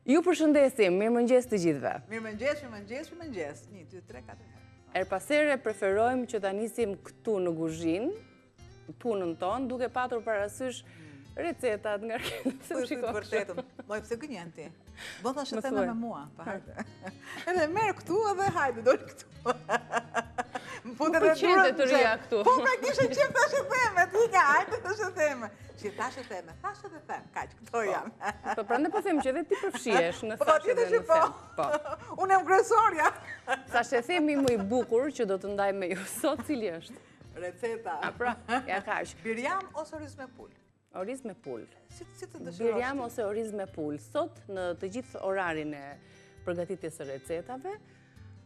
Ju përshëndesim, mirëmëngjes të gjithëve. Mirëmëngjes. 1, 2, 3, 4 herë. Erpasere preferojmë që ta nisim këtu në kuzhinë, punën tonë, duke patur parasysh recetat nga Po është të vërtetën. Moj pse gënjen ti? Bën tash thema me mua, pa hajde. Edhe merr këtu edhe hajde doli këtu. Më pëlqente të rija këtu. Po pra kishe qef tash e theme, ti ka hajde tash e theme. Që tash e theme, tash edhe them, kaq këto janë. Po prandaj po them që edhe ti përfshihesh në Po thashë dhe në them. po. Unë jam kryesorja. Thashë themi më i bukur që do të ndaj me ju sot, cili është? Receta. A pra, ja kaq. Birjam ose oriz me pul? Oriz me pul. Si të dëshirosh? Birjam ose oriz me pul. Sot në të gjithë orarin e përgatitjes së recetave,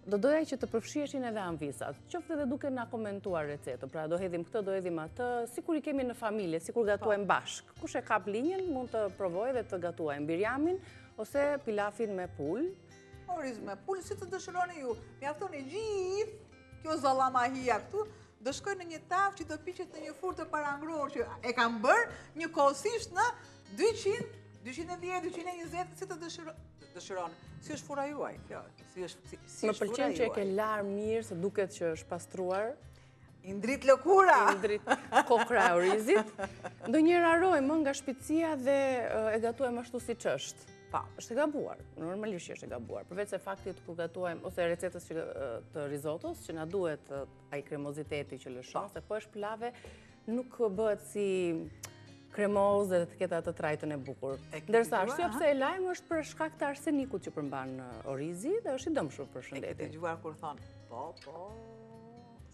do doja që të përfshiheshin edhe anvisat. Qoftë edhe duke na komentuar recetën. Pra do hedhim këtë, do hedhim atë, sikur i kemi në familje, sikur gatuajmë bashk. Kush e kap linjën, mund të provojë dhe të gatuajmë birjamin ose pilafin me pul. Oriz me pul, si të dëshironi ju. Mjaftoni gjithë kjo zallamahia këtu. Do shkoj në një tavë që do piqet në një furrë të parangror që e kam bërë njëkohësisht në 200, 210, 220, si të dëshironi. Si është fura juaj, kjo? Më pëlqen që e ke larë mirë, se duket që është pastruar. I ndrit lëkura! I ndrit kokra e orizit. Ndonjëherë harrojmë nga shpejtësia dhe e gatuajmë ashtu siç është. Pa, është e gabuar, normalisht është e gabuar. Përveç se faktit kur gatuajmë, ose recetës të risottos, që na duhet ai kremoziteti që lëshon, se po është pilave, nuk bëhet si kremoz dhe të ketë atë trajtën e bukur. Ndërsa arsyeja pse e lajm është për shkak të arsenikut që përmban orizi dhe është i dëmshëm për shëndetin. E ke dëgjuar kur thon, po,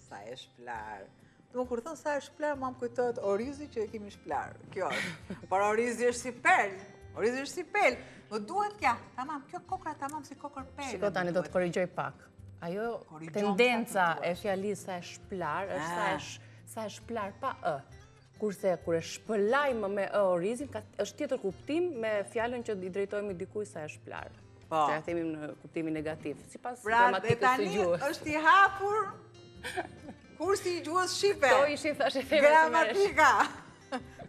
sa e shplar. Domo kur thon sa e shplar, më kujtohet orizi që e kemi shplar. Kjo është. Por orizi është si perl. Orizi është si pel, më duhet kja, tamam, kjo kokra tamam si kokër pel. Shiko tani do të korrigjoj pak. Ajo tendenca e fjalisë sa e shplar, është sa e shplar pa ë. Kurse kur e shpëlajmë me ë orizin, është tjetër kuptim me fjalën që i drejtojmë dikujt sa e shplar. Që e themi në kuptimin negativ, sipas gramatikës së gjuhës. Tani është i hapur kursi i gjuhës shqipe. To ishin thashë theme gramatika.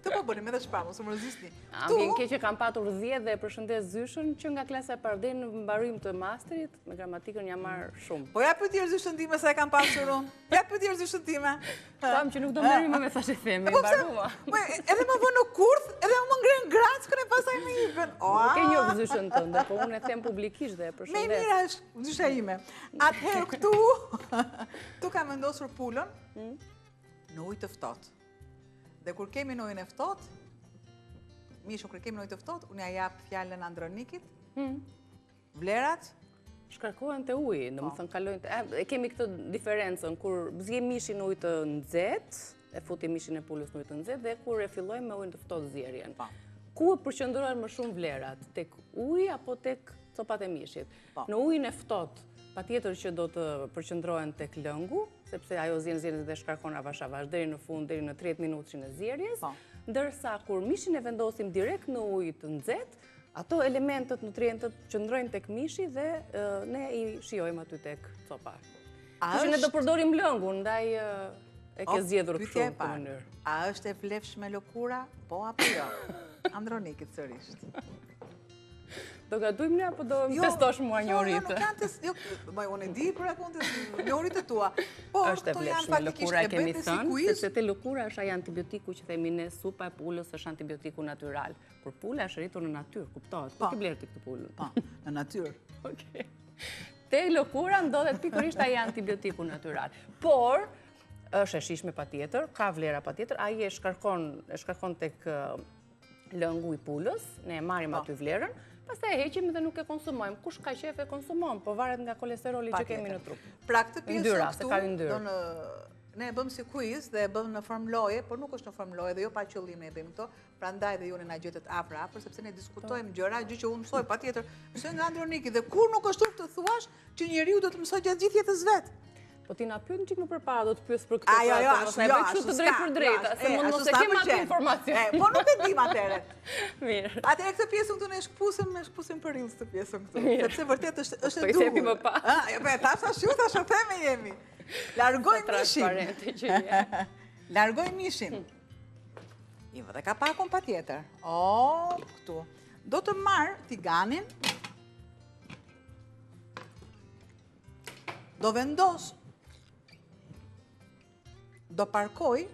Të po bënim edhe shpar, mos u mërzisni. Vjen keq që kam patur 10 dhe përshëndes Zyshën që nga klasa e parë deri në mbarim të masterit me gramatikën jam marr shumë. Po ja pyet Zyshën time sa e kam pasur unë. Ja pyet Zyshën time. Tham që nuk do merrim më me thashë theme, mbarua. Po edhe më vënë në kurth, edhe më ngren grackën e pastaj më ikën. Ke njoh Zyshën tënde, po unë e them publikisht dhe e përshëndes. Me mira është Zysha ime. Atëherë këtu kam vendosur pulën në ujë të ftohtë. Dhe kur kemi në ujën e ftohtë, mishu kur kemi në ujë të ftohtë, unë ja jap fjalën Andronikit. Vlerat shkarkohen te uji, domethënë kalojnë e kemi këtë diferencën kur zgjem mishin në ujë të nxehtë, e futim mishin e pulës në ujë të nxehtë dhe kur e fillojmë me ujin të ftohtë zjerrjen. Ku përqendrohen më shumë vlerat, tek uji apo tek copat e mishit? Në ujin e ftohtë patjetër që do të përqendrohen tek lëngu, sepse ajo zjen dhe shkarkon avash deri në fund, deri në 30 minutë në zjerjes, ndërsa kur mishin e vendosim direkt në ujë të nxehtë, ato elementet nutrientët qëndrojnë tek mishi dhe ne i shijojmë aty tek copa. Kështu ne do përdorim lëngun, ndaj e ke zgjedhur kështu në mënyrë. A është e vlefshme lëkura, po apo jo? Andronikit sërish. Do gatujmë ne apo do më testosh mua njohuritë? Jo, unë e di për njohuritë tua. Po, është e vlefshme lëkura, e kemi thënë, sepse te lëkura është ai antibiotiku që themi ne, supa e pulës është antibiotiku natyral. Por pula është rritur në natyrë, kuptohet. Po ke bler ti këtë pulën? Po, në natyrë. Okej. Te lëkura ndodhet pikërisht ai antibiotiku natyral. Por është e shijshme patjetër, ka vlera patjetër, ai e shkarkon tek lëngu i pulës, ne e marrim aty vlerën. Pastaj e heqim dhe nuk e konsumojmë. Kush ka qef e konsumon, po varet nga kolesteroli që kemi në trup. Pra këtë pjesë këtu, ne e bëm si quiz dhe e bëm në formë loje, por nuk është në formë loje dhe jo pa qëllim ne e bëjmë këto. Prandaj dhe ju na gjetet afër, sepse ne diskutojmë gjëra, gjë që unë mësoj patjetër, mësoj nga Androniki dhe kur nuk është të thuash që njeriu do të mësoj gjatë gjithë jetës vet. Po ti na pyet një çik më përpara, do të pyes për këtë. Mos e bëj kështu të drejtë për drejtë, se mund mos e kem atë informacion. Po nuk e dim atëherë. Mirë. Atëherë këtë pjesën këtu ne shkpusim për rillë këtë pjesën këtu, sepse vërtet është e duhur. Po i thepi më pas. Jo, po tash theme jemi. Largoj mishin. Largoj mishin. I vë dhe ka pakun patjetër. Këtu. Do të marr tiganin do vendos, do parkoj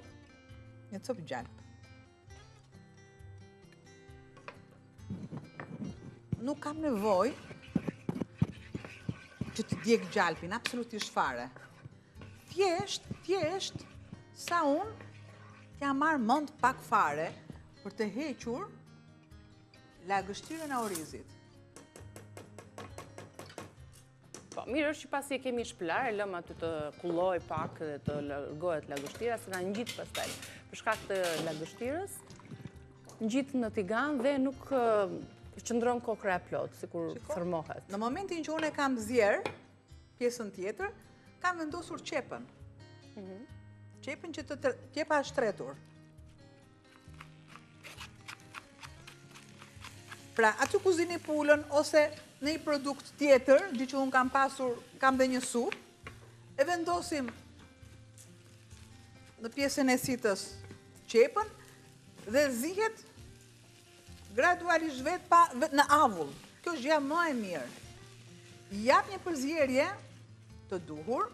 një copë gjalp. Nuk kam nevoj që të djek gjalpin, absolutisht fare. Thjesht, sa unë t'ja marrë mend pak fare për të hequr lagështirën e orizit. Po, mirë është që pasi e kemi shpëlar, e lëm aty të kulloj pak dhe të largohet lagështira, se na ngjit pastaj. Për shkak të lagështirës, ngjit në tigan dhe nuk qëndron kokra e plot, sikur formohet. Në momentin që unë e kam zjerë, pjesën tjetër, kam vendosur qepën. Qepën që qepa është shtretur. Pra, aty kuzini pulën, ose në një produkt tjetër, gjë që unë kam dhe një supë, e vendosim në pjesën e sitës qepën dhe zihet gradualisht vetë në avull. Kjo është gjë më e mirë. Jap një përzierje të duhur,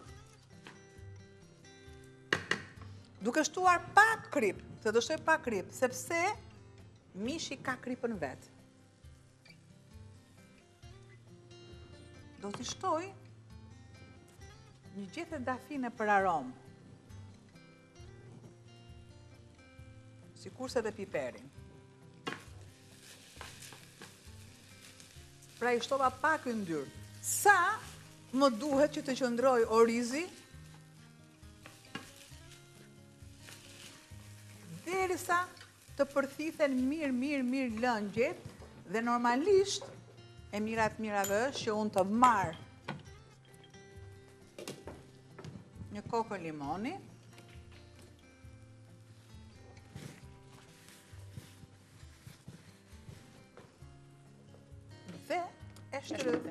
duke shtuar pak krip, se do shtoj pak krip, sepse mishi ka kripën vetë. Do t'i shtoj një gjethe dafine për aromë, sikurse dhe piperin. Pra i shtova pak yndyrë. Sa më duhet që të qëndroj orizi derisa të përthithen mirë lëngjet dhe normalisht e mirat mirave është që unë të marr një kokë limoni, dhe e shtrydh.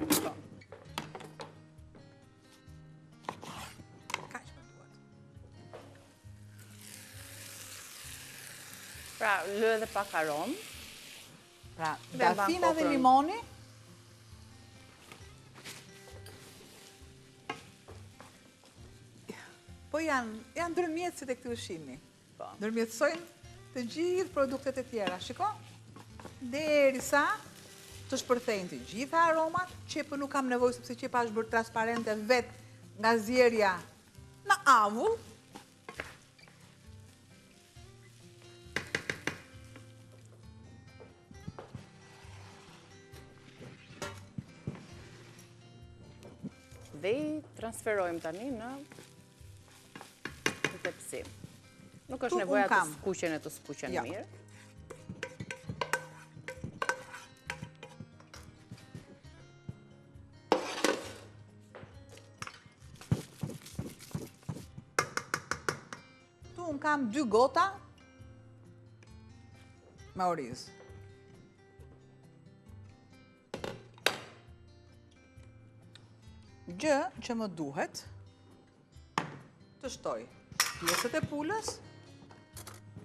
Kaq më duhet. Pra, lë edhe pak aromë. Pra, dafina dhe limoni po janë ndërmjetësit e këtij ushqimi. Ndërmjetësojnë të gjithë produktet e tjera. Shiko, derisa të shpërthejnë të gjitha aromat, qepën nuk kam nevojë sepse qepa është bërë transparente vetë nga zjerja në avull. Dhe i transferojmë tani në tepsi. Nuk është nevoja të skuqen e të skuqen mirë. Tu unë kam 2 gota me oriz. Gjë që më duhet të shtoj pjesët e pulës,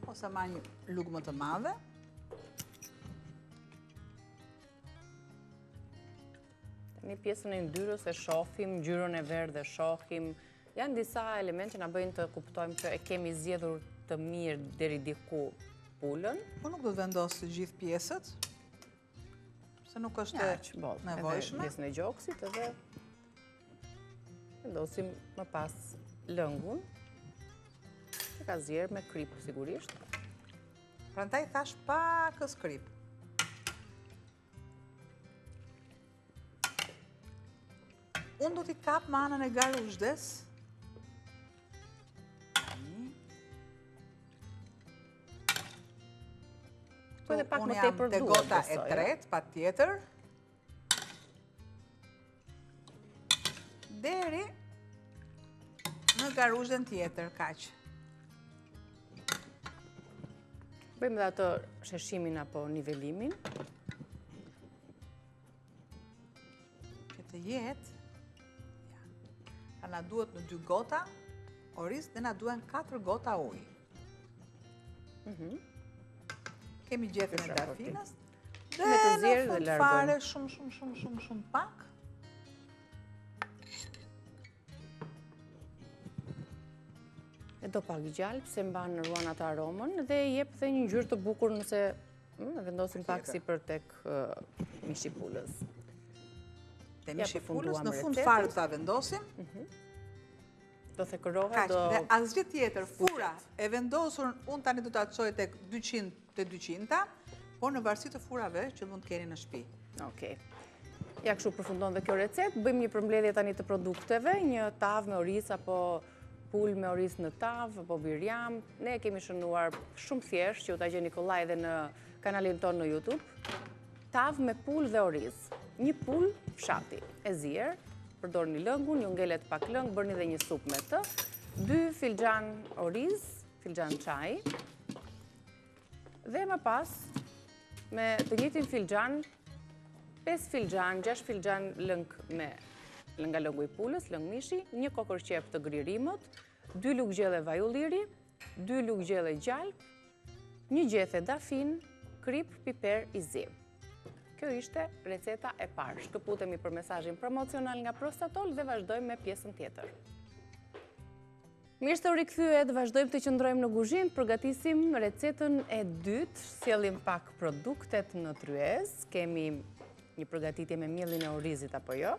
ose marr një lugë më të madhe. Tani pjesën e yndyrës e shohim, ngjyrën e verdhë e shohim. Janë disa elemente që na bëjnë të kuptojmë që e kemi zgjedhur të mirë deri diku pulën. Po nuk do të vendos të gjithë pjesët, se nuk është nevojshme. Pjesën e gjoksit edhe vendosim më pas lëngun, që ka zjerë me krip sigurisht. Prandaj thash pakës krip. Unë do t'i kap me anën e garuzhdes. Unë jam te gota e tretë, patjetër. Deri në garuzhdën tjetër, kaq. Bëjmë dhe atë sheshimin apo nivelimin. Që të jetë, na duhet në 2 gota oriz dhe na duhen 4 gota ujë. Kemi gjetën e dafinës dhe në fund fare shumë pak. E do pak gjalp, se mban ruan atë aromën dhe jep dhe një ngjyrë të bukur nëse vendosim pak si për tek mishi pulës. Te mishi pulës, në fund fare ta vendosim. Do thekërohet, Dhe asgjë tjetër, fura e vendosur, unë tani do ta çoj tek 200 te 200, por në varësi të furave që mund të keni në shtëpi. Okej. Ja kështu përfundon dhe kjo recetë. Bëjmë një përmbledhje tani të produkteve, një tavë me oriz apo pul me oriz në tavë, apo birjam. Ne kemi shënuar shumë thjesht, që u ta gjeni kollaj edhe në kanalin tonë në YouTube. Tavë me pul dhe oriz. Një pul fshati, e zier, përdorni lëngun, ju ngelet pak lëng, bërni dhe një supë me të. 2 filxhan oriz, filxhan çaj. Dhe më pas, me të njëjtin filxhan, 5 filxhan, 6 filxhan lëng nga lëngu i pulës, lëng mishi, 1 kokërqep të gririmët, 2 lugë gjelle vaj ulliri, 2 lugë gjelle gjalp, 1 gjethe dafin, krip, piper i zi. Kjo ishte receta e parë. Shkëputemi për mesazhin promocional nga Prostatol dhe vazhdojmë me pjesën tjetër. Mirë se u rikthyet, vazhdojmë të qëndrojmë në kuzhinë, përgatisim recetën e dytë, sjellim pak produktet në tryez. Kemi një përgatitje me mielin e orizit apo jo?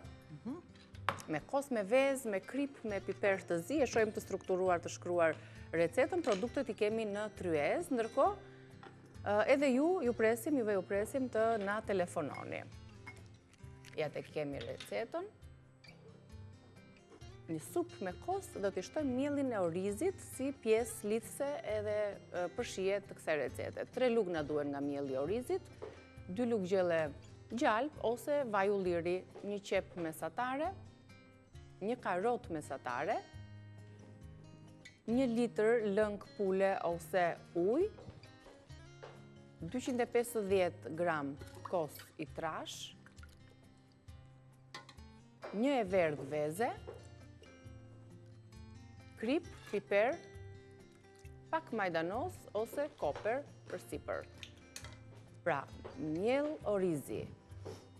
Me kos, me vezë, me krip, me piper të zi, e shohim të strukturuar, të shkruar recetën, produktet i kemi në tryez, ndërkohë edhe juve ju presim të na telefononi. Ja tek kemi recetën. Një supë me kos, do t'i shtojmë mielin e orizit si pjesë lidhse edhe përshije të kësaj recete. 3 lugë na duhen nga mielli i orizit, 2 lugë gjelle gjalp ose vaj ulliri, 1 qep mesatare, 1 karot mesatare, 1 litër lëng pule ose ujë, 250 gram kos i trash, 1 e verdhë veze, krip, piper, pak majdanos ose koper për sipër. Pra, miell orizi,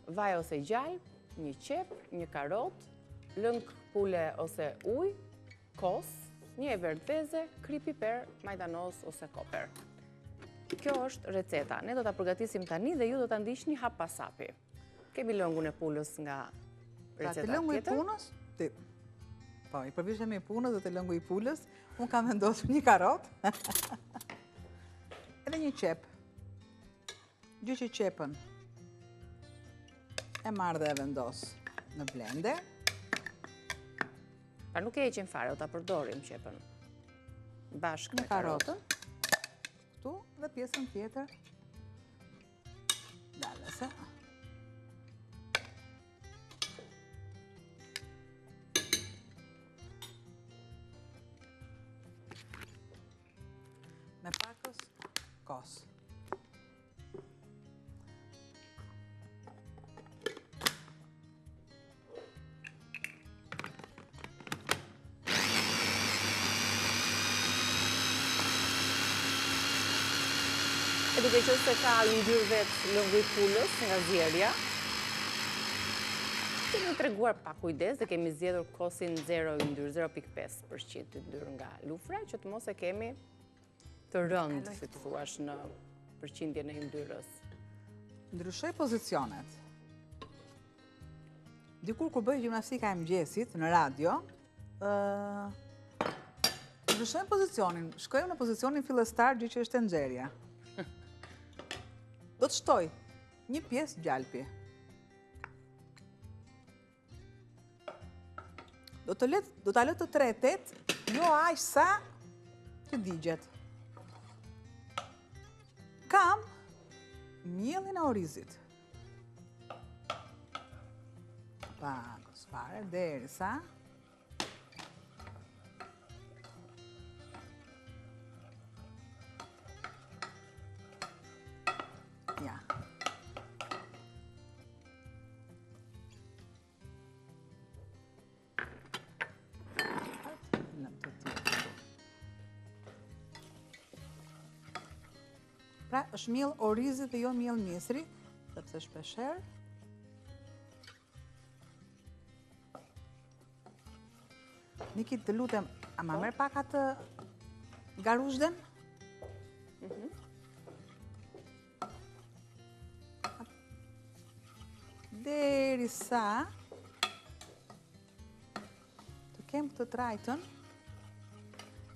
vaj ose gjalp, 1 qep, 1 karot, lëng pule ose ujë, kos, 1 e verdhë veze, krip, piper, majdanos ose koper. Kjo është receta. Ne do ta përgatisim tani dhe ju do ta ndiqni hap pas hapi. Kemi lëngun e pulës nga receta tjetër. Lëngu i punës, i përvishëm i punës dhe të lëngu i pulës, unë kam vendosur 1 karot, edhe 1 qep. Gjë që qepën e marrë dhe e vendos në blender. Pra nuk e heqim fare, do ta përdorim qepën bashkë me karotën. Dhe pjesën tjetër dalese. Me pakës kos. E duke qenë se ka ngjyrë vetë lëngu i pulës nga zjerja, kemi treguar pak kujdes dhe kemi zgjedhur kosin 0,5% të ndyrë nga lufra, që të mos e kemi të rëndë, si të thuash, në përqindjen e yndyrës. Ndryshoj pozicionet. Dikur kur bëj gjimnastika e mëngjesit në radio, ndryshojmë pozicionin, shkojmë në pozicionin fillestar, gjë që është e nxjerrja. Do të shtoj 1 pjesë gjalpi. Do ta lë të tretet, jo aq sa të digjet. Kam mielin e orizit. Pakos fare derisa ja. Pra, është miell orizit dhe jo miell misri, sepse shpeshherë Niki, të lutem, a ma merr pak atë garuzhden. Derisa të kem këtë trajtën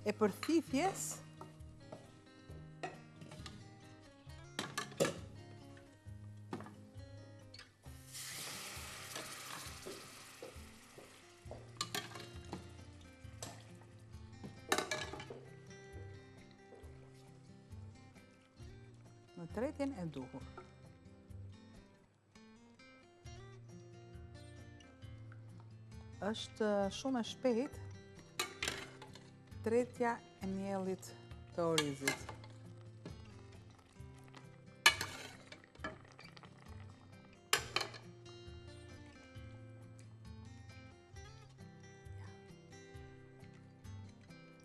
e përthithjes në tretjen e duhur. Është shumë e shpejt tretja e miellit të orizit.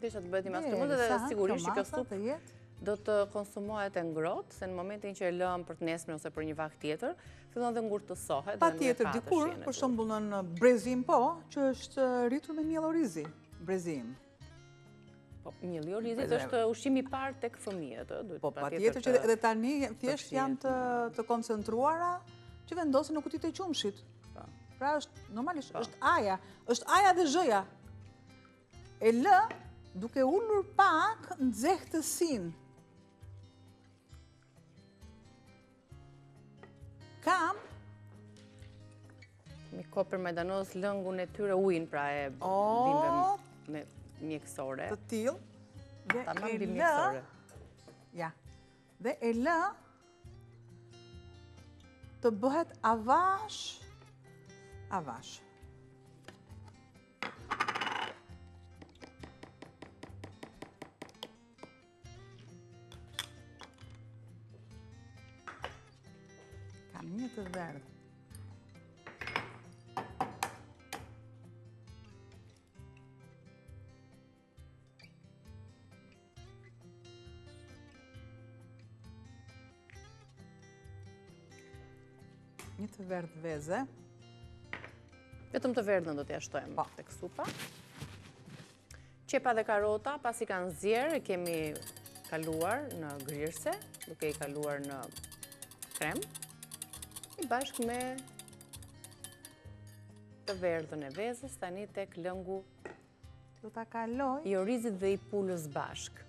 Desha të bëhet një maskëmund dhe sigurisht që kjo supë do të konsumohet e ngrohtë, se në momentin që e lëm për të nesme ose për një vakt tjetër, fillon dhe ngurtësohet. Patjetër, dikur, për shembull në brezim që është rritur me miell orizi, brezim. Po, mielli orizit është ushqimi i parë tek fëmijët, Po, patjetër që edhe tani thjesht janë të koncentruara që vendosen në kutitë e qumshit. Pra është normalisht është aja dhe zhëja. E lë duke ulur pak nxehtësinë. Kam Miko për Majdanos lëngun e tyre ujin, pra e bimbe me mjekësore. Të tillë. Tamam bim mjekësore. Ja. Dhe e lë të bëhet avash. Kam një të verdhë. Një të verdhë veze. Vetëm të verdhën do t'ja shtojmë tek supa. Qepa dhe karota, pasi kanë zjerë, kemi kaluar në grirse, duke i kaluar në krem, i bashkë me të verdhën e vezës, tani tek lëngu do ta kaloj i orizit dhe i pulës bashkë.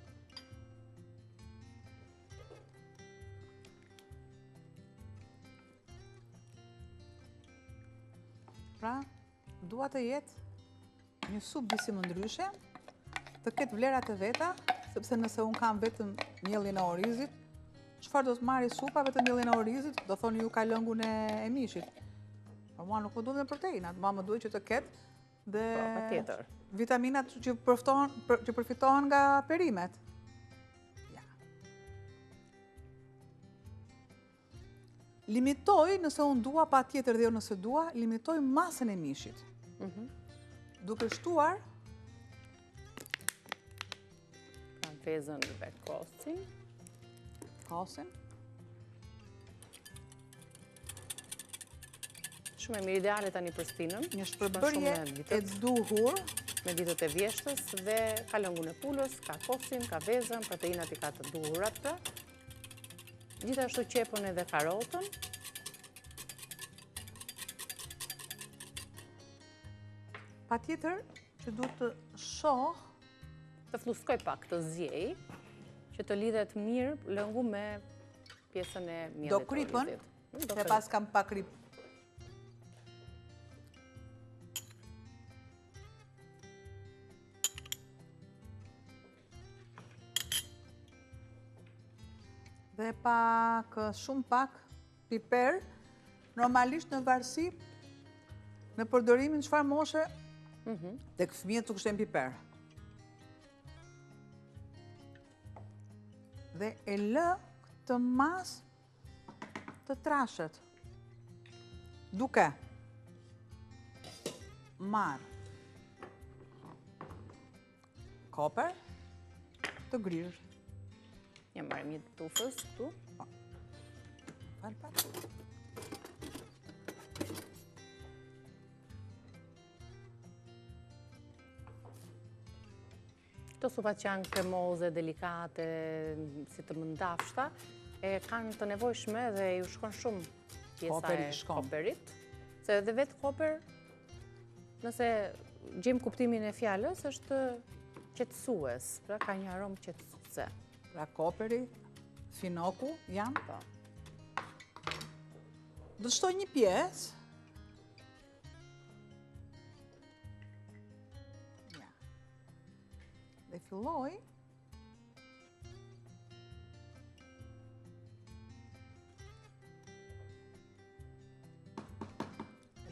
Pra, dua të jetë një supë disi më ndryshe, të ketë vlerat e veta, sepse nëse unë kam vetëm miellin e orizit, çfarë do të marri supa vetëm miellin e orizit, do thoni ju ka lëngun e mishit. Por mua nuk më duhen proteinat, mua më duhet që të ketë dhe vitaminat që përfitohen nga perimet. Limitoj, nëse unë dua, pa tjetër dhe jo nëse dua, limitoj masën e mishit. Duke shtuar vezën dhe kosin. Shumë e mirë, ideale tani për spinën. Një shpërbërje e duhur. Me ditët e vjeshtës dhe ka lëngun e pulës, ka kosin, ka vezën, proteinat i ka të duhurat pra. Gjithashtu qepën edhe karotën. Patjetër që duhet të shoh, të fluskoj pak, të zjej, që të lidhet mirë lëngu me pjesën e miellit të orizit. Do kripën, se pas kam pa krip. Dhe pak, shumë pak, piper, normalisht në varësi, në përdorimin çfarë moshe, tek fëmijët të kushtojnë piper. Dhe e lë këtë mas të trashet, duke marë koper të grirë. Ja marrim një tufës këtu. Falë pak. Këto supat që janë kremoze, delikate, si të mëndafshta, e kanë të nevojshme dhe ju shkon shumë pjesa e koperit. Se edhe vetë koper, nëse gjejmë kuptimin e fjalës, është qetësues, pra ka një aromë qetësuese. Pra koperi, finoku janë? Po. Do të shtoj një pjesë. Ja. Dhe filloj.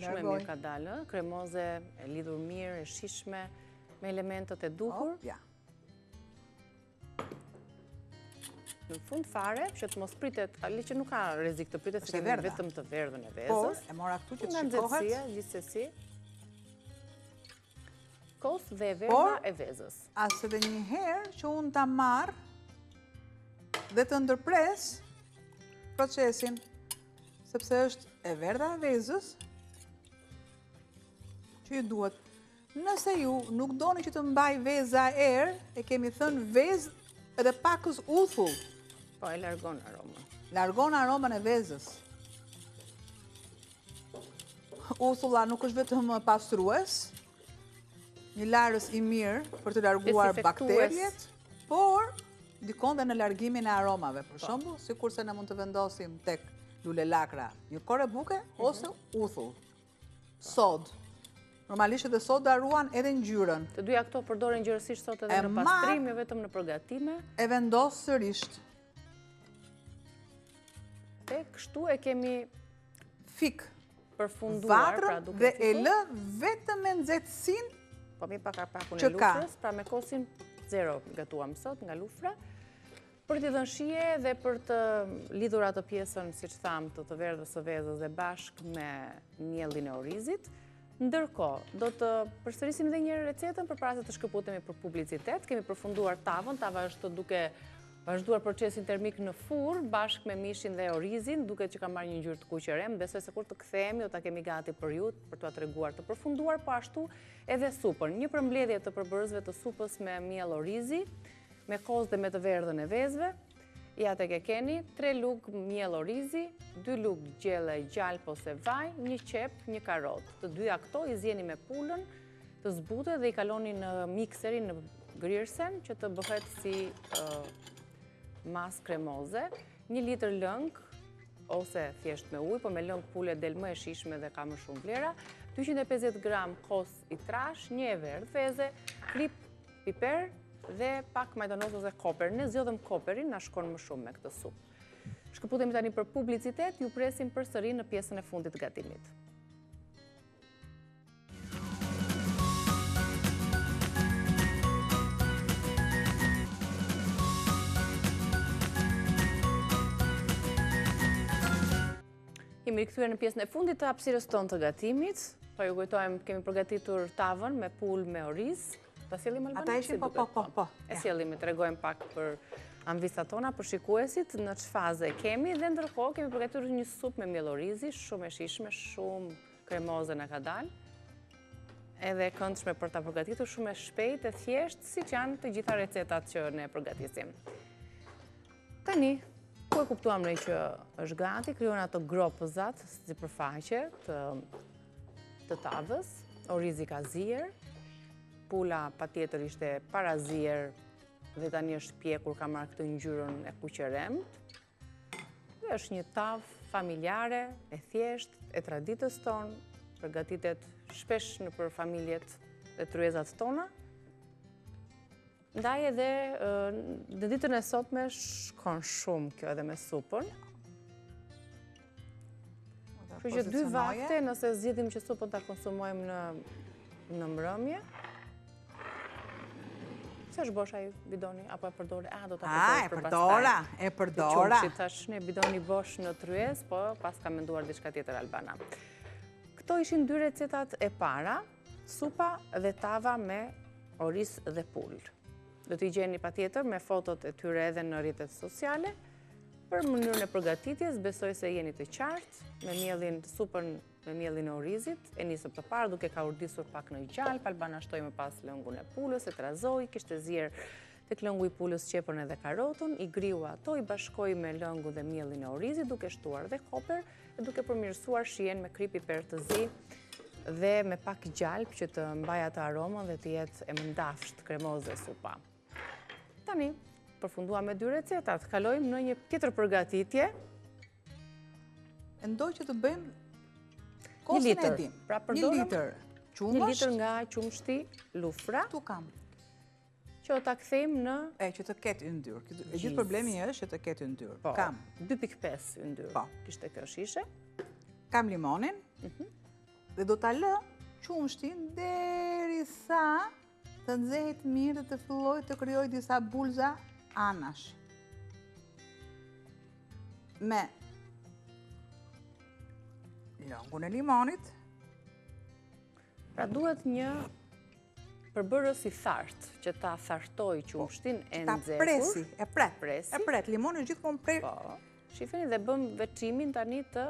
Shumë e mirë ka dalë, kremoze e lidhur mirë, e shishme, me elementet e duhur. Ja. Në fund fare, që të mos pritet, ali që nuk ka rrezik të pritet, se kemi vetëm të verdhën e vezës. Por, e mora këtu që të shikohet. Nga nxehtësia, gjithsesi. Kos dhe e verdha e vezës. As edhe një herë që unë ta marr dhe të ndërpres procesin, sepse është e verdha e vezës që ju duhet. Nëse ju nuk doni që të mbaj veza erë, e kemi thënë vezë edhe pakës uthull. Po, e largon aromën. Largon aromën e vezës. Uthulla nuk është vetëm pastrues, një larës i mirë për të larguar bakterjet, por dikon dhe në largimin e aromave. Për shembull, sikurse ne mund të vendosim tek lule lakra një kore buke ose uthull. Sod. Normalisht edhe soda ruan edhe ngjyrën. Të dyja këto përdoren gjërësisht sot edhe në pastrim, jo vetëm në përgatime. E vendos sërisht. Dhe kështu e kemi fik përfunduar, vatrën dhe e lë vetëm me nxehtësinë. Po mi pak pakun e lufrës, pra me kosin 0 gatuam sot nga lufra. Për t'i dhënë shije dhe për të lidhur atë pjesën, siç tham, të verdhës së vezës dhe bashkë me miellin e orizit. Ndërkohë, do të përsërisim edhe një recetën përpara se të shkëputemi për publicitet. Kemi përfunduar tavën, tava është duke vazhduar procesin termik në furr bashkë me mishin dhe orizin, duke që ka marrë një ngjyrë të kuqërem. Besoj se kur të kthehemi do ta kemi gati për ju për t'ua treguar të përfunduar, po ashtu edhe supën. Një përmbledhje të përbërësve të supës me miell orizi, me kos dhe me të verdhën e vezëve. Ja tek e keni, 3 lugë miell orizi, 2 lugë gjelle gjalp ose vaj, 1 qep, 1 karot. Të dyja këto i zjeni me pulën, të zbutë dhe i kaloni në mikserin, në grirsen, që të bëhet si mas kremoze. 1 litër lëng, ose thjesht me ujë, po me lëng pule del më e shishme dhe ka më shumë vlera. 250 gram kos i trash, 1 e verdhë veze, krip, piper, dhe pak majtonos ose koper. Ne zgjodhëm koperin, na shkon më shumë me këtë supë. Shkëputemi tani për publicitet, ju presim përsëri në pjesën e fundit të gatimit. Jemi rikthyer në pjesën e fundit të hapësirës tonë të gatimit. Po ju kujtojmë, kemi përgatitur tavën me pulë me oriz. Ta sjellim Albana? Ata ishin po. E sjellim, i tregojmë pak për anvisat tona, për shikuesit, në çfarë faze kemi dhe ndërkohë kemi përgatitur një supë me miell orizi, shumë e shishme, shumë kremoze na ka dalë. Edhe e këndshme për ta përgatitur, shumë e shpejtë, e thjeshtë, siç janë të gjitha recetat që ne përgatisim. Tani, ku e kuptuam ne që është gati, krijon ato gropëzat sipërfaqe të tavës, orizi ka zier. Pula patjetër ishte para zier dhe tani është pjekur, ka marrë këtë ngjyrën e kuqeremt. Dhe është një tavë familjare, e thjeshtë, e traditës tonë, përgatitet shpesh nëpër familjet dhe tryezat tona. Ndaj edhe në ditën e sotme shkon shumë kjo edhe me supën. Kështu që 2 vakte, nëse zgjedhim që supën ta konsumojmë në mbrëmje. Se është bosh ai bidoni, apo e përdore? Do ta përdore për pastaj. E përdora. Që tash ne bidoni bosh në tryez, po pas ka menduar diçka tjetër Albana. Këto ishin 2 recetat e para, supa dhe tava me oriz dhe pulë. Do t'i gjeni patjetër me fotot e tyre edhe në rrjetet sociale, Për mënyrën e përgatitjes, besoj se jeni të qartë, me mielin supën me mielin e orizit, e nisëm të parë duke ka urdisur pak në gjalp, Albana shtoi më pas lëngun e pulës, e trazoi, kishte zjerë tek lëngu i pulës qepën edhe karotën, i griu ato, i bashkoi me lëngu dhe mielin e orizit, duke shtuar dhe koper, e duke përmirësuar shijen me krip piper të zi dhe me pak gjalp që të mbaj atë aromën dhe të jetë e mëndafsht, kremoze supa. Tani, përfundua me 2 recetat, kalojmë në një tjetër përgatitje. Ndoj që të bëjmë kosin e dim. Pra 1 litër qumësht. 1 litër nga qumshti lufra. Tu kam. Që ta kthejmë në... Që të ketë yndyrë. E gjithë problemi është që të ketë yndyrë. Kam. 2.5 yndyrë. Kishte kjo shishe. Kam limonin. Dhe do ta lë qumshtin derisa të nxehet mirë dhe të filloj të krijoj disa bulza anash. Me lëngun e limonit. Pra duhet një përbërës i thartë, që ta thartoj qumshtin e nxehur. Ta presi, e pret. Limoni gjithmonë pret. Po, shifeni dhe bëm veçimin tani të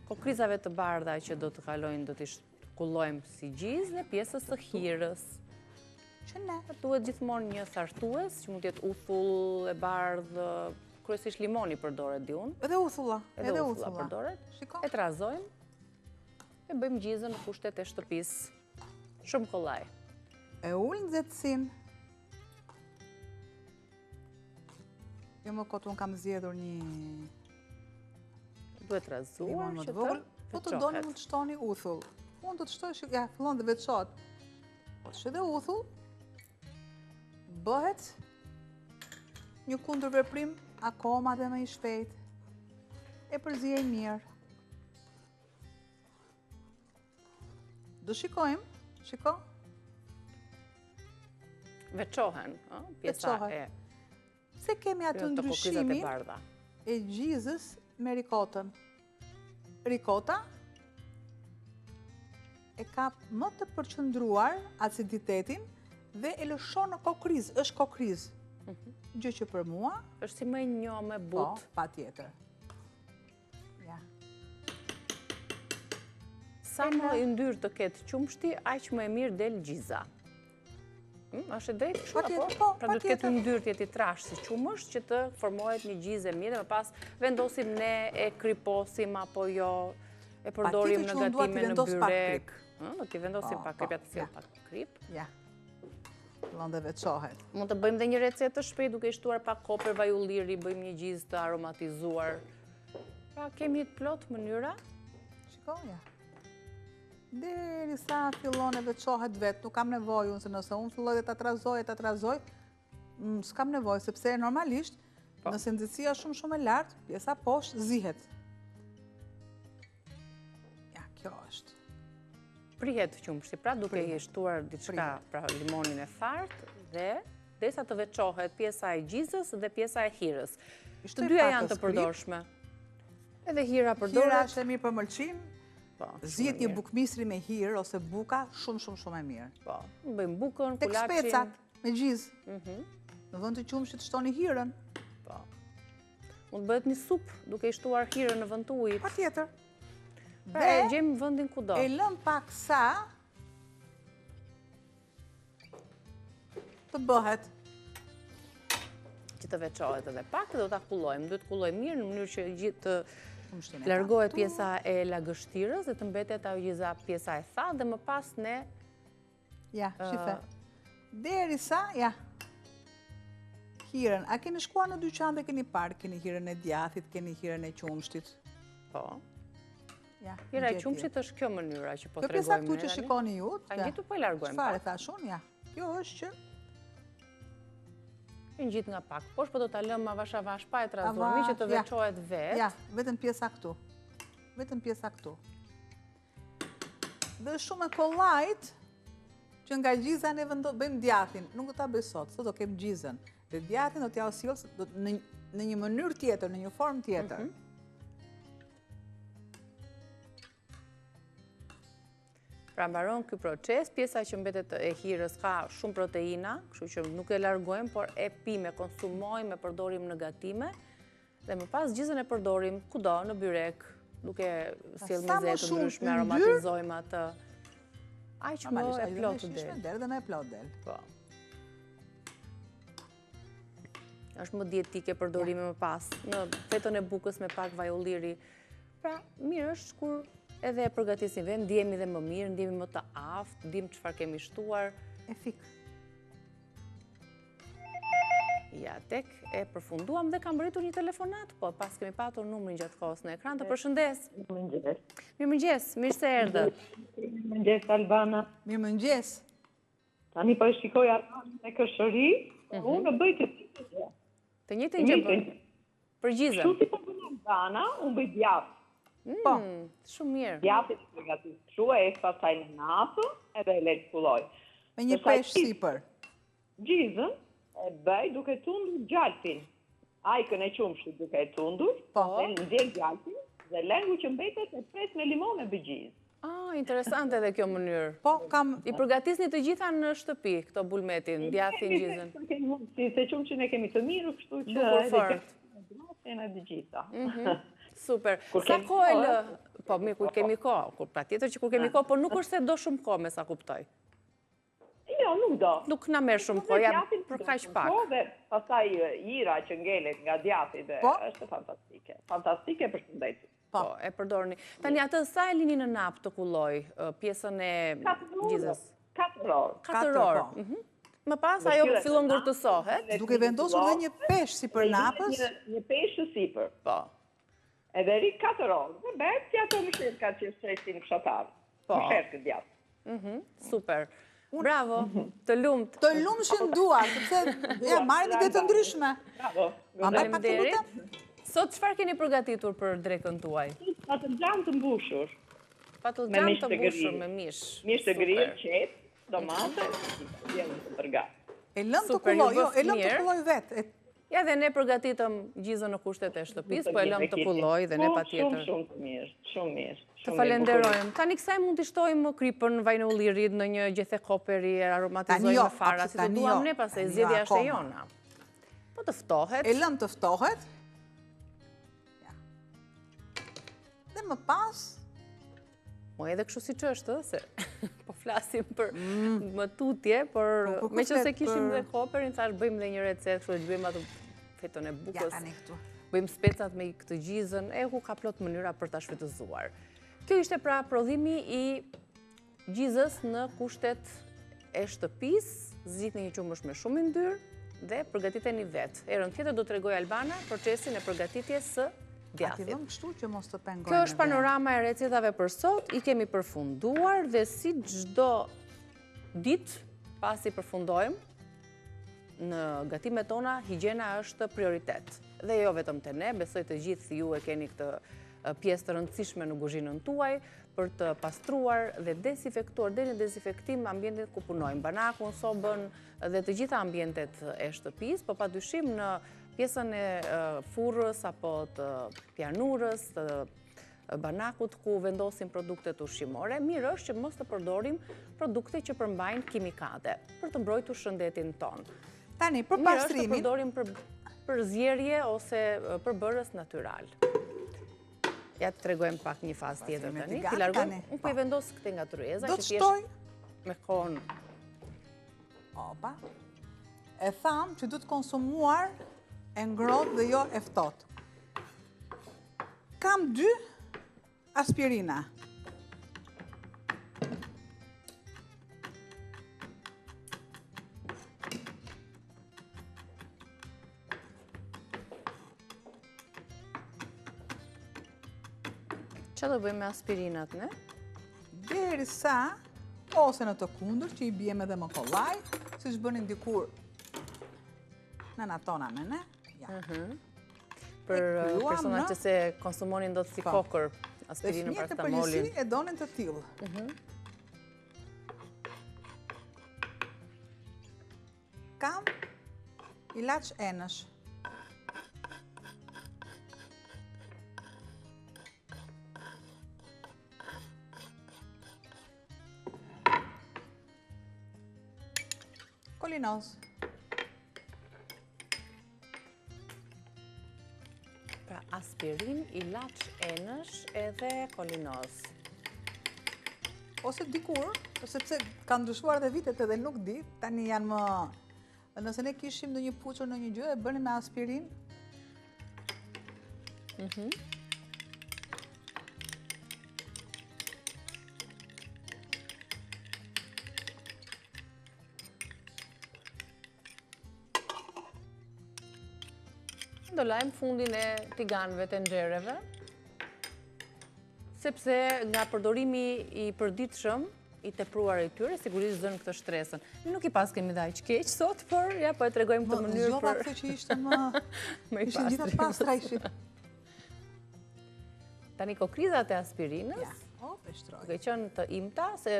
kokrizave të bardha që do të kalojnë, do t'i shkullojmë si gjizë në pjesës së hirës. Që ne? Duhet gjithmonë një thartues, që mund t'jetë uthull e bardhë, kryesisht limoni përdoret di unë. Edhe uthulla. Edhe uthulla përdoret. E trazojmë, e bëjmë gjizën në kushtet e shtëpisë. Shumë kollaj. E ullë nxehtësinë. Jo më kot unë kam zgjedhur një... Duhet trazuar limon më që të vogël. Po të doni mund të shtoni uthull. Unë do të shtoj që ja fillon dhe veçohet. Po të shë dhe uthull, bëhet një kundër veprim akoma dhe më i shpejt. E përzijej mirë. Do shikojmë, shiko. Veçohen, pjesa e... Se kemi atë ndryshimin e gjizës me rikotën. Rikota e ka më të përqëndruar aciditetin dhe e lëshon në kokriz, është kokriz. Gjë që për mua... është si më e njohur but. Po, pa tjetër. Ja. Sa më yndyrë të ketë qumshti, aq më e mirë del gjiza. Është e drejtë kështu apo? Pra duhet të ketë yndyrë të jetë i trashë si qumësht që të formohet një gjizë e mirë dhe më pas vendosim ne e kriposim apo jo, e përdorim në gatime në byrek. Do t'i vendosim pak krip, atë sjell pak krip. Ja. Fillon dhe veçohet. Mund të bëjmë dhe një recetë të shpejtë duke i shtuar pak koper vaj ulliri, bëjmë një gjizë të aromatizuar. Pra kemi të plot mënyra. Shikoja. Derisa fillon e veçohet vetë, nuk kam nevojë unë, se nëse unë filloj dhe ta trazoj, s'kam nevojë, sepse normalisht, nëse nxehtësia shumë e lartë, pjesa poshtë zihet. Ja, kjo është. Prihet qumshti, pra duke i shtuar diçka, pra limonin e thartë dhe derisa të veçohet pjesa e gjizës dhe pjesa e hirës. Të dyja janë të përdorshme. Edhe hira përdoret. Hira është e mirë për mëlçim. Zihet një bukmisri me hirë ose buka shumë e mirë. Po, bëjmë bukën, tek kulaçin. Tek specat me gjizë. Në vend të qumshit shtoni hirën. Po. Mund bëhet një supë duke i shtuar hirën në vend të ujit. Patjetër. Pra e gjejmë vendin kudo. E lëm pak sa të bëhet. Që të veçohet edhe pak dhe do ta kullojmë. Duhet kullojmë mirë në mënyrë që gjithë të largohet pjesa e lagështirës dhe të mbetet ajo gjiza pjesa e thatë dhe më pas ne... Ja, shife. Derisa, ja, hirën. A keni shkuar në dyqan dhe keni parë, keni hirën e djathit, keni hirën e qumshtit? Po. Hira e qumshtit është kjo mënyra që po të regojmë. Kjo pjesa këtu që shikoni ju, a njitu po i largojmë. Çfarë thashun, ja. Kjo është që... Në gjithë nga pak. Poshtë po do t'a lëmë avash pa e trazuar, që të veçohet vetë. Ja, vetëm pjesa këtu. Vetëm pjesa këtu. Dhe shumë e kollajt që nga gjiza ne bëjmë djathin. Nuk do t'a bëj sot do kem gjizën. Dhe djathin do t'ja sjellë në një mënyrë tjetër, në një formë tjetër. Pra mbaron ky proces, pjesa që mbetet e hirës ka shumë proteina, kështu që nuk e largojmë, por e pime, konsumojmë, e përdorim në gatime Dhe më pas gjizën e përdorim kudo në byrek, duke sjell Sa më meze të shumë ndryshme, yndyrë, aromatizojmë atë. Aq më Normalisht, e ai plotë dhe me del. shishme del dhe me plot del. Po. Është më dietike përdorimi më pas. Në fetën e bukës me pak vaj ulliri. Pra, mirë është kur edhe e përgatisim vend, ndjemi dhe më mirë, ndjemi më të aftë, dim çfarë kemi shtuar. E fik. Ja, tek e përfunduam dhe kam bëritur një telefonat, po pas kemi patur numrin gjatë kohës në ekran. Të përshëndes. Mirëmëngjes, mirë se erdhe. Mirëmëngjes Albana. Mirëmëngjes. Tani po e shikoj Armanin me Këshëri, unë bëj të tjetër. Të njëjtën gjë bën. Për gjizën. Kështu si po bën Albana, unë bëj djathtë. Po. Shumë mirë. Djathtë të përgatis kështu, e pastaj në natë, edhe e lej të kulloj. Me një pesh sipër. Gjizën e bëj duke tundur gjalpin. Ajkën e qumshit duke e tundur, dhe nxjerr gjalpin dhe lengu që mbetet e pres me limon e bëj gjizë. Interesante edhe kjo mënyrë. Po, kam... I përgatisni të gjitha në shtëpi, këto bulmetin, djathin, gjizën. Se qumshin e kemi të mirë, kështu që... Bukur fort. E dhe gjitha. Super. Sa kohë lë... Po, mirë, kur kemi kohë. Pra tjetër që kur kemi kohë, po nuk është se do shumë kohë me sa kuptoj. Jo, nuk do. Nuk na merr shumë kohë, ja për kaq pak. Dhe pastaj ira që ngelet nga djathi dhe është fantastike. Fantastike për shëndetin. Po, e përdorni. Tani atë sa e lini në nap të kulloj, pjesën e gjizës? 4 orë. 4 orë. Më pas ajo fillon ngurtësohet. Duke vendosur dhe një pesh si për napës. Një peshë sipër. Po. Edhe ri 4 orë. Dhe bëhet si ato mëshirka që shesin fshatar. Po. Mëshirkë djathtë. Super. Bravo, të lumt. Të lumshin duar, sepse marrin ide të ndryshme. Bravo. Faleminderit. Sot çfarë keni përgatitur për drekën tuaj? Patlıcan të mbushur. Patlıcan të mbushur me mish. Mish të grirë, qep, domate, djeli të përgat. E lëm të kulloj, jo, e lëm të kulloj vetë. Ja, dhe ne përgatitëm gjizën në kushtet e shtëpisë, po e lëm të kulloj dhe ne patjetër. Shumë të mirë, shumë mirë. Të falenderojmë. Tani kësaj mund të shtojmë kripën, vajnë ullirit në një gjethe koperi, aromatizojmë me fara, si të duam ne, pastaj zgjedhja është e jona. Po të ftohet. E lëm të ftohet. Dhe më pas... Po edhe kështu si që është, se po flasim për më tutje, por me që se kishim dhe koperin, thash bëjmë dhe një recet, kështu që bëjmë atë fetën e bukës, bëjmë specat me këtë gjizën, ku ka plot mënyra për ta shfrytëzuar. Kjo ishte pra prodhimi i gjizës në kushtet e shtëpis, zgjidhni një qumësh me shumë yndyrë dhe përgatiteni vetë. Herën tjetër do t'rregoj Albana procesin e përgatitjes së djathit. Kjo është panorama e recetave për sot, i kemi përfunduar dhe si çdo ditë pasi përfundojmë në gatimet tona, higjiena është prioritet. Dhe jo vetëm te ne, besoj të gjithë ju e keni këtë pjesë të rëndësishme në kuzhinën tuaj për të pastruar dhe desinfektuar deri në dezinfektim ambientin ku punojmë, banakun, sobën dhe të gjitha ambientet e shtëpisë, po padyshim në pjesën e furrës apo të pjanurës, të banakut ku vendosim produktet ushqimore, mirë është që mos të përdorim produkte që përmbajnë kimikate për të mbrojtur shëndetin ton. Tani, për pastrimin... Mirë është të përdorim për zjerje ose për bërës natyral. Ja të tregojmë pak një fazë tjetër tani. Ti largojmë, unë po i vendos këte nga tryeza. Do të shtoj? Me kohën. Opa. E thamë që du të konsumuar e ngrohtë dhe jo e ftohtë. Kam 2 aspirina. Që do bëjmë me aspirinat, ne? Derisa, ose në të kundër, që i bjeme dhe më kollaj, si që bënin dikur në natona me ne. Për personat që se konsumonin do të si kokër, aspirinën, paracetamolin. Dhe fëmijët e përgjithësi e donin të tillë. Kam ilaç enësh. Kolinoz. aspirin, ilaç enësh edhe kolinoz. Ose dikur, sepse kanë ndryshuar dhe vitet edhe nuk di, tani janë më... Nëse ne kishim në një puqër në një gjë, e bëni me aspirin. Do lajmë fundin e tiganëve të nxereve, sepse nga përdorimi i përditshëm i tepruar i tyre, sigurisht zënë këtë shtresën. Nuk i pas kemi dhe aq keq sot, por ja po e tregojmë këtë mënyrë Zgjova këtë që ishte më... Ishin gjitha pastra ishin. Tani kokrizat e aspirinës, duke qenë të imta, se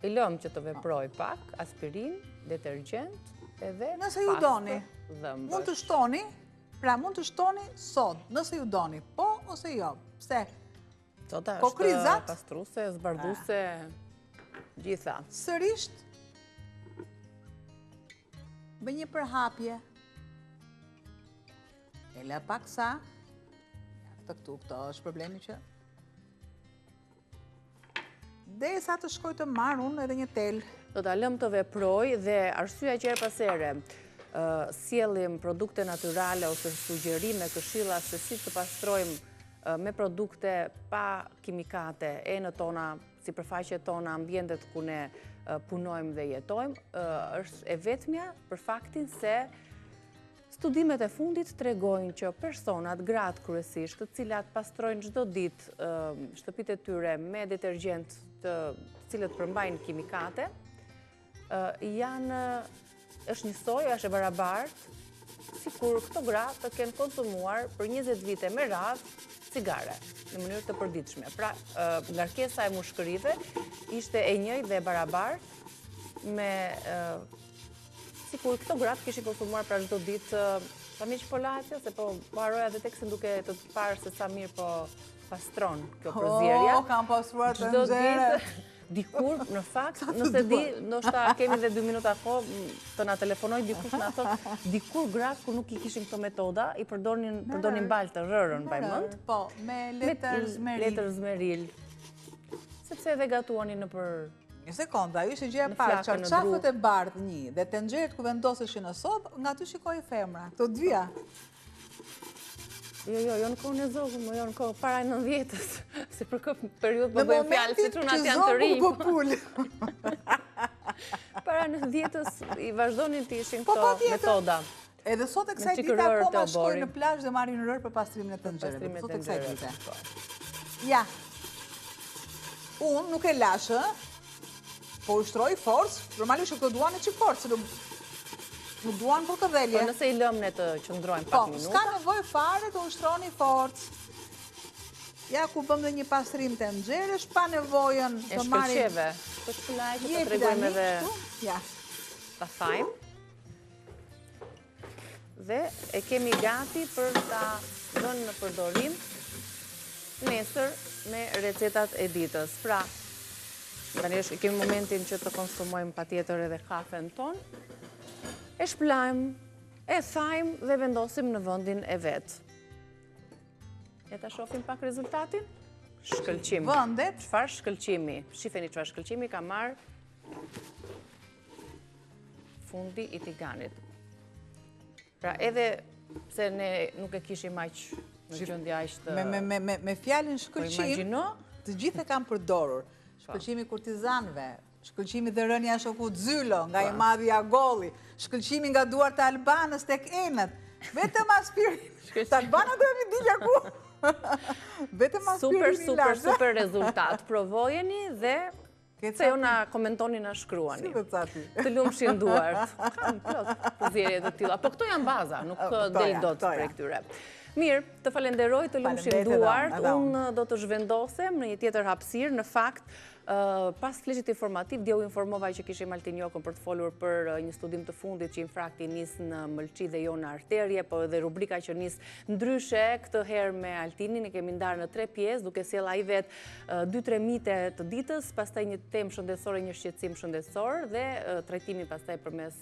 i lëm që të veproj pak, aspirin, detergjent, edhe nëse ju doni, mund të shtoni, mund të shtoni sod, nëse ju doni, po ose jo. Pse? Sota është pastruse, zbardhuse, gjitha. Sërisht, me një përhapje, e la pak sa, të këtu, këto është problemi që, dhe sa të shkoj të marr unë edhe një tel. Do ta lëm të veproj dhe arsyeja që her pas here sjellim produkte natyrale ose sugjerime, këshilla se si të pastrojmë me produkte pa kimikate enët tona, sipërfaqet tona, ambientet ku ne punojmë dhe jetojmë, është e vetmja për faktin se studimet e fundit tregojnë që personat, gratë kryesisht, të cilat pastrojnë çdo ditë shtëpitë e tyre me detergjent të cilët përmbajnë kimikate, është njësoj, është e barabartë, sikur këto gra të kenë konsumuar për 20 vite me radhë cigare, në mënyrë të përditshme. Pra, ngarkesa e mushkërive ishte e njëjtë dhe e barabartë me sikur këto gratë kishin konsumuar pra çdo ditë, pa miq polatja, se po haroja dhe teksin duke të parë se sa mirë po pastron kjo përzierja. Kam pastruar të nxjerrë. Dikur, në fakt, nëse di, ndoshta kemi dhe 2 minuta kohë të na telefonoj dikush na thotë, dikur gratë kur nuk i kishin këto metoda, i përdonin balë të rërën, bajmënd. Po, me letër zmeril. Letër zmeril. Sepse edhe gatuani në për... Një sekondë, ajo ishte gjëja e parë, çarçafët e bardhë një dhe tenxheret ku vendoseshin në sopë, nga ty shikoj femra, këto dyja. Jo, në kohën e zogën, jo në kohë para 90-ës, se për këtë periudhë po bëjmë fjalë, si çunat janë të rinj. Në momentin që zogën po pul. Para 90-ës i vazhdonin të ishin këto metoda. Edhe sot e kësaj dite akoma shkojnë në plazh dhe marrin rër për pastrimin e tenxhereve. Sot e kësaj dite. Ja. Unë nuk e lashë, po ushtroj forcë, normalisht këto duan e çik forcë, nuk duan për këdhelje. Po nëse i lëm ne të qëndrojmë pak minuta. Po, s'ka nevojë fare të ushtroni forcë. Ja ku bëm dhe një pastrim të nxjerrësh, pa nevojën të marrim... E shkëlqeve. Po shpëllaj që të tregojmë edhe... Ja. Ta thajmë. Dhe e kemi gati për ta dhënë në përdorim nesër me recetat e ditës. Pra, tani kemi momentin që të konsumojmë patjetër edhe kafen ton. E shplajmë, e thajmë dhe vendosim në vendin e vetë. E ta shohim pak rezultatin? Shkëlqim. Vendet? Çfarë shkëlqimi? Shifeni çfarë shkëlqimi ka marrë fundi i tiganit. Pra edhe pse ne nuk e kishim aq në gjendje aq të... Me fjalën shkëlqim, të gjithë e kam përdorur. Shkëlqimi kurtizanëve, shkëlqimi dhe rënja shokut Zylo, nga i madhi Agolli, shkëlqimi nga duart e Albanës tek enët, vetëm aspirin. Të Albana do e dilja ku? Vetëm aspirin i lashë. Super rezultat. Provojeni dhe se jo na komentoni, na shkruani. Si dhe cati? Të lumshin duart. Kam plot përzierje të tilla. Po këto janë baza, nuk del dot prej këtyre. Mirë, të falenderoj, të lumshin duart. Unë do të zhvendosem në një tjetër hapësirë. Në fakt, Pas fleqit informativ, dje u informova që kishim Altinjokën për të folur për një studim të fundit që infrakti nis në mëlçi dhe jo në arterje, po edhe rubrika që nis ndryshe, këtë herë me Altinin, i kemi ndarë në 3 pjesë, duke sjell ai vetë 2-3 mite të ditës, pastaj një temë shëndetësore, një shqetësim shëndetësor dhe trajtimi pastaj përmes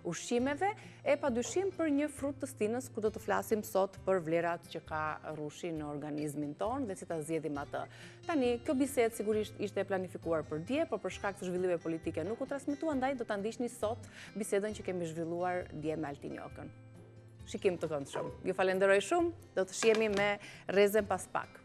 ushqimeve, e padyshim për një frut të stinës ku do të flasim sot për vlerat që ka rrushi në organizmin ton dhe si ta zgjedhim atë. Tani, kjo bisedë sigurisht ishte planifikuar për dje, por për shkak të zhvillime politike nuk u transmetua, ndaj do ta ndiqni sot bisedën që kemi zhvilluar dje me Altinjokën. Shikim të këndshëm. Ju falenderoj shumë, do të shihemi me Rezen pas pak.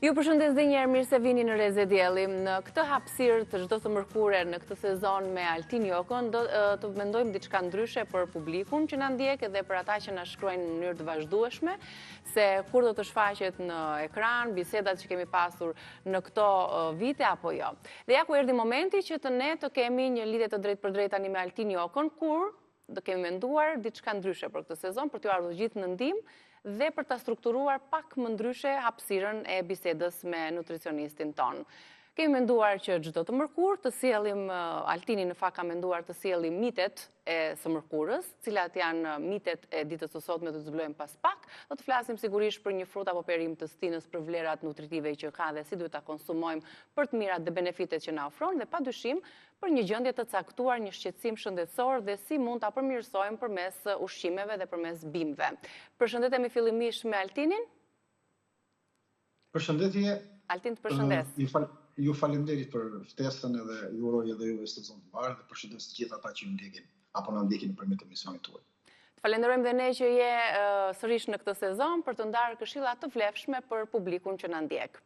Ju përshëndes dhe njerë, mirë se vini në Reze Dielli. Në këtë hapësirë të çdo të mërkure në këtë sezon me Altinjokën, do të mendojmë diçka ndryshe për publikun që na ndjek dhe për ata që na shkruajnë në mënyrë të vazhdueshme, se kur do të shfaqet në ekran, bisedat që kemi pasur në këto vite apo jo. Dhe ja ku erdhi momenti që ne të kemi një lidhje të drejtë për drejtë tani me Altinjokën, kur do kemi menduar diçka ndryshe për këtë sezon, për t'ju ardhur gjithë në ndihmë dhe për ta strukturuar pak më ndryshe hapësirën e bisedës me nutricionistin ton. Kemi menduar që çdo të mërkur të sjellim, Altini në fakt ka menduar të sjellim mitet e së mërkurës, cilat janë mitet e ditës së sotme, do të zbulojmë pas pak. Do të flasim sigurisht për një frut apo perim të stinës, për vlerat nutritive që ka dhe si duhet ta konsumojmë për të mirat dhe benefitet që na ofron dhe padyshim për një gjendje të caktuar, një shqetësim shëndetësor dhe si mund ta përmirësojmë përmes ushqimeve dhe përmes bimëve. Përshëndetemi fillimisht me Altinin. Përshëndetje. Altin, të përshëndes. Ju falenderit për ftesën edhe ju uroj edhe juve sezon të mbarë dhe përshëndes të gjithë ata që ju ndjekin apo na ndjekin nëpërmjet emisionit tuaj. Falenderojmë dhe ne që je sërish në këtë sezon për të ndarë këshilla të vlefshme për publikun që na ndjek.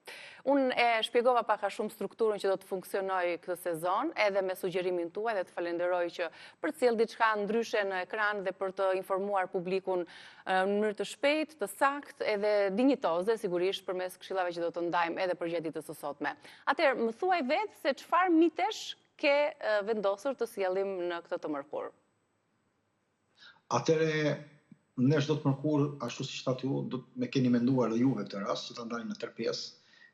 Unë e shpjegova pak a shumë strukturën që do të funksionojë këtë sezon, edhe me sugjerimin tuaj dhe të falenderoj që për të sjellë diçka ndryshe në ekran dhe për të informuar publikun në mënyrë të shpejtë, të saktë edhe dinjitoze, sigurisht përmes këshillave që do të ndajmë edhe për gjatë ditës së sotme. Atëherë, më thuaj vetë se çfarë mitesh ke vendosur të sjellim në këtë të mërkur. Atëre, ne çdo të mërkur, ashtu siç thatë ju, me keni menduar dhe juve këtë rast, që ta ndajmë në 3 pjesë,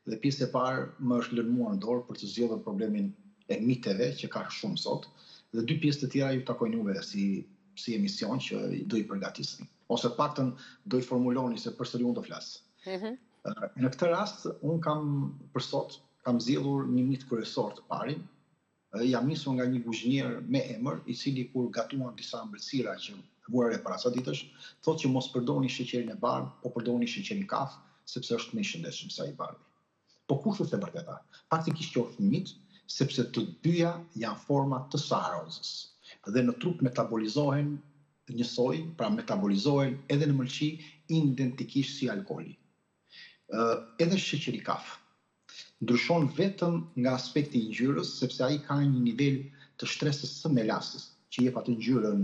dhe pjesë e parë më është lëmuar në dorë për të zgjedhur problemin e miteve që ka shumë sot, dhe 2 pjesë të tjera ju takojnë juve si emision që do i përgatisni, ose paktën do i formuloni se përsëri unë do flas. Në këtë rast, unë për sot kam zgjedhur një mit kryesor të parin, jam nisur nga një kuzhinier me emër, i cili kur gatuan disa ëmbëlsira që vuare para sa ditësh, thotë që mos përdorni sheqerin e bardhë, po përdorni sheqerin kaf, sepse është më i shëndetshëm se ai i bardhi. Po kush është e vërteta? Faktikisht kjo është mit, sepse të dyja janë forma të saharozës. Dhe në trup metabolizohen njësoj, pra metabolizohen edhe në mëlçi identikisht si alkooli. Edhe sheqeri kaf ndryshon vetëm nga aspekti i ngjyrës, sepse ai ka një nivel të shtresës së melasës, që jep atë ngjyrën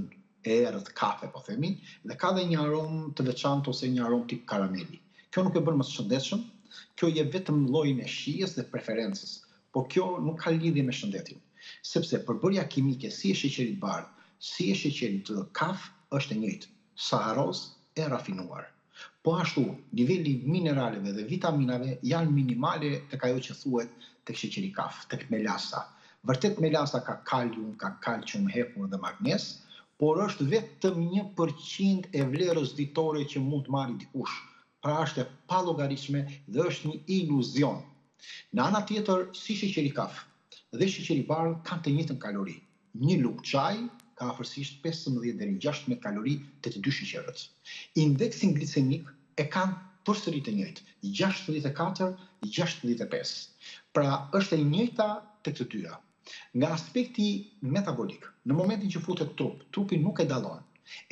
e errët kafe, po themi, dhe ka dhe një aromë të veçantë ose një aromë tip karameli. Kjo nuk e bën më të shëndetshëm, kjo jep vetëm llojin e shijes dhe preferencës, po kjo nuk ka lidhje me shëndetin, sepse përbërja kimike si e sheqerit bardh, si e sheqerit të kaf është e njëjtë, saharoz e rafinuar. Po ashtu, niveli mineraleve dhe vitaminave janë minimale tek ajo që thuhet tek sheqeri kaf, tek melasa. Vërtet melasa ka kalium, ka kalcium, hepur dhe magnez, por është vetëm 1% e vlerës ditore që mund të marrë dikush. Pra është e pallogaritshme dhe është një iluzion. Në ana tjetër, si sheqeri kaf dhe sheqeri bardh kanë të njëjtën kalori. Një lugë çaj ka afërsisht 15 deri 16 kalori te të dy sheqerët. Indeksin glicemik e kanë përsëri të njëjtë, 64, 65. Pra është e njëjta tek të dyja. Nga aspekti metabolik, në momentin që futet trupi nuk e dallon.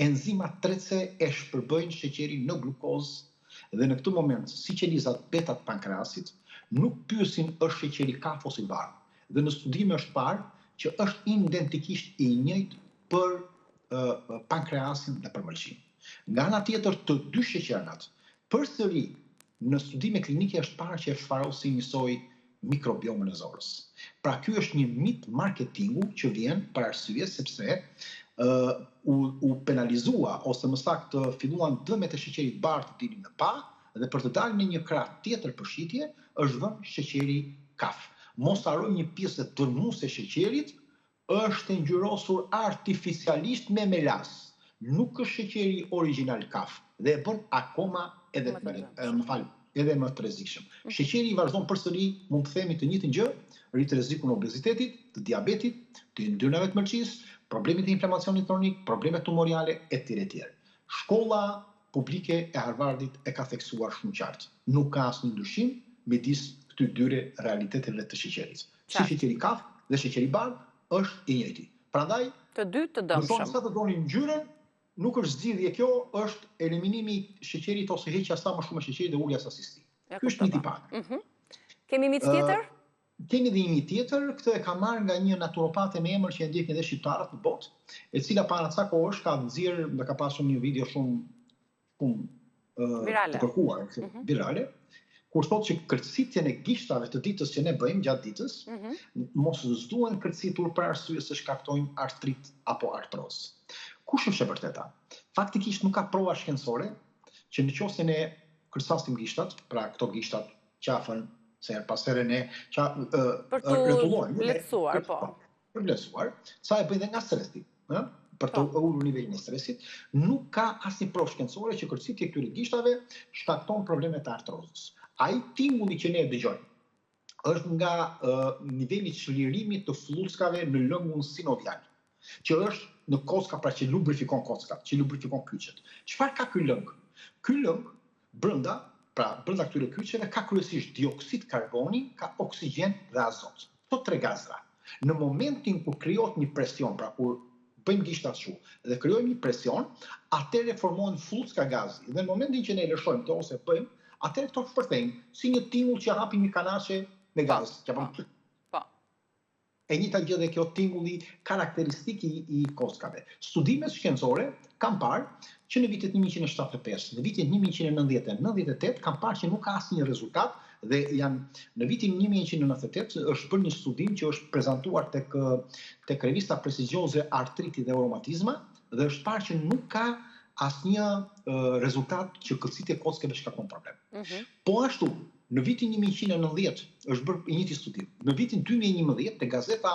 Enzimat tretëse e shpërbëjnë sheqerin në glukozë dhe në këtë moment, si qelizat beta të pankreasit, nuk pyesin është sheqeri kaf ose i bardhë. Dhe në studime është parë që është identikisht i njëjtë për pankreasin dhe për mëlçin. Nga ana tjetër, të dy sheqernat, përsëri në studime klinike është parë që e shfarosin njësoj mikrobiomën e zorës. Pra ky është një mit marketingu që vjen për arsye sepse u penalizua ose më saktë filluan dëmet e sheqerit bardh të dilin në pa dhe për të dalë në një krah tjetër përshitje, është vënë sheqeri kaf. Mos harrojmë një pjesë të dërmuese e sheqerit, është ngjyrosur artificialisht me melas. Nuk është sheqeri original kaf dhe e bën akoma edhe më të rrezikshëm. Sheqeri vazhdon përsëri, mund të themi të njëjtën gjë, rrit rrezikun e obezitetit, të diabetit, të yndyrnave të mëlçisë, problemet e inflamacionit kronik, problemet tumoriale etj. Shkolla publike e Harvardit e ka theksuar shumë qartë. Nuk ka asnjë ndryshim midis këtyre dy realiteteve të sheqerit. Si sheqeri kaf dhe sheqeri bardh është i njëjti. Prandaj, të dy të dëmshëm. Sa të doni ngjyrën, nuk është zgjidhje kjo, është eliminimi i sheqerit ose heqja sa më shumë e sheqerit dhe ulja sasisti. Ky është miti i parë. Kemi mit tjetër? Kemi dhe një mit tjetër, këtë e ka marrë nga një naturopate me emër që e ndjekin dhe shqiptarët në botë, e cila para ca kohësh ka nxjerrë dhe ka pasur një video shumë të kërkuar, virale, kur thotë që kërcitjen e gishtave të ditës që ne bëjmë gjatë ditës, mos s'duhen kërcitur për arsye se shkaktojnë artrit apo artrozë. Kush është e vërteta? Faktikisht nuk ka prova shkencore që nëse ne kërcasim gishtat, pra këto gishtat qafën se her pas here ne për të lehtësuar, po. Për lehtësuar, sa e bëjnë dhe nga stresi, për të ulur nivelin e stresit, nuk ka asnjë provë shkencore që kërcitja e këtyre gishtave shkakton probleme të artrozës. Ai tingulli që ne dëgjojmë është nga niveli i çlirimit të flluskave në lëngun sinovial, që është në kocka, pra që lubrifikon kockat, që lubrifikon kyçet. Çfarë ka ky lëng? Ky lëng brenda këtyre kyçeve ka kryesisht dioksid karboni, ka oksigjen dhe azot. Këto tre gazra. Në momentin kur krijohet një presion, pra kur bëjmë gishtat kështu dhe krijojmë një presion, atëherë formohen flluska gazi. Dhe në momentin që ne lëshojmë këto ose bëjmë, atëherë këto shpërthejnë si një tingull që hapi një kanaçe me gaz. E njëjta gjë dhe kjo tingulli karakteristik i kockave. Studimet shkencore kanë parë që në vitet 1975, në vitin 1990-98 kanë parë që nuk ka asnjë rezultat dhe në vitin 1998 është bërë një studim që është prezantuar tek revista prestigjioze Artriti dhe Reumatizma dhe është parë që nuk ka asnjë rezultat që kërcitja e kockave shkakton problem. Po ashtu, në vitin 1990 është bërë një njëjti studim. Në vitin 2011 te gazeta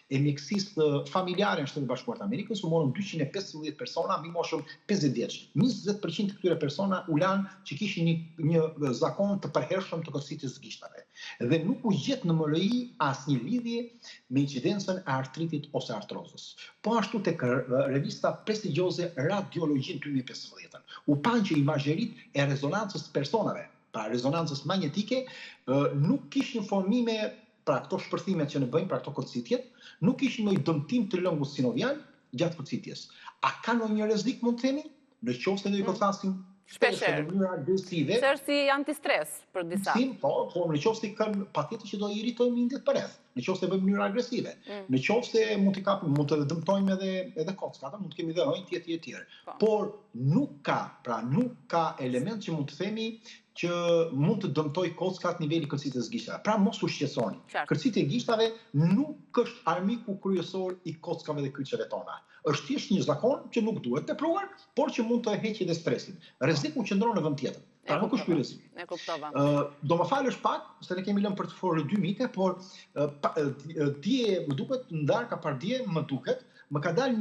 e mjekësisë familjare në Shtetet e Bashkuara të Amerikës u morën 215 persona mbi moshën 50 vjeç. 20% të këtyre persona u lanë që kishin një zakon të përhershëm të kërcitjes së gishtave. Dhe nuk u gjet në MRI asnjë lidhje me incidencën e artritit ose artrozës. Po ashtu tek revista prestigjioze Radiology 2015 u panë që imazheritë e rezonancës personave, pra rezonancës magnetike, nuk kishin formime, pra këto shpërthimet që ne bëjmë, pra këto kërcitjet, nuk kishin ndonjë dëmtim të lëngut sinovial gjatë kërcitjes. A ka ndonjë rrezik, mund të themi, në qoftë se do i përcasim shpeshherë në mënyrë agresive? Se është si antistres për disa. Po, në qoftë se kanë patjetër që do i irritojmë mindjet përreth. Në qoftë se bëjmë në mënyrë agresive. Në qoftë se mund të dëmtojmë edhe kockat, mund të kemi dhe hënjë etj. Por nuk ka element që mund të themi që mund të dëmtoj kockat niveli kërcitjes së gishtave. Pra mos u shqetësoni. Kërcitja e gishtave nuk është armiku kryesor i kockave dhe kyçeve tona. Është thjesht një zakon që nuk duhet tepruar, por që mund të heqë edhe stresin. Rreziku qëndron në vend tjetër. Pra nuk është ky rrezik. E kuptova. Do më falësh pak, se ne kemi lënë për të folur 2 mite, por dje më duket ndarka par dje më duket më ka dalë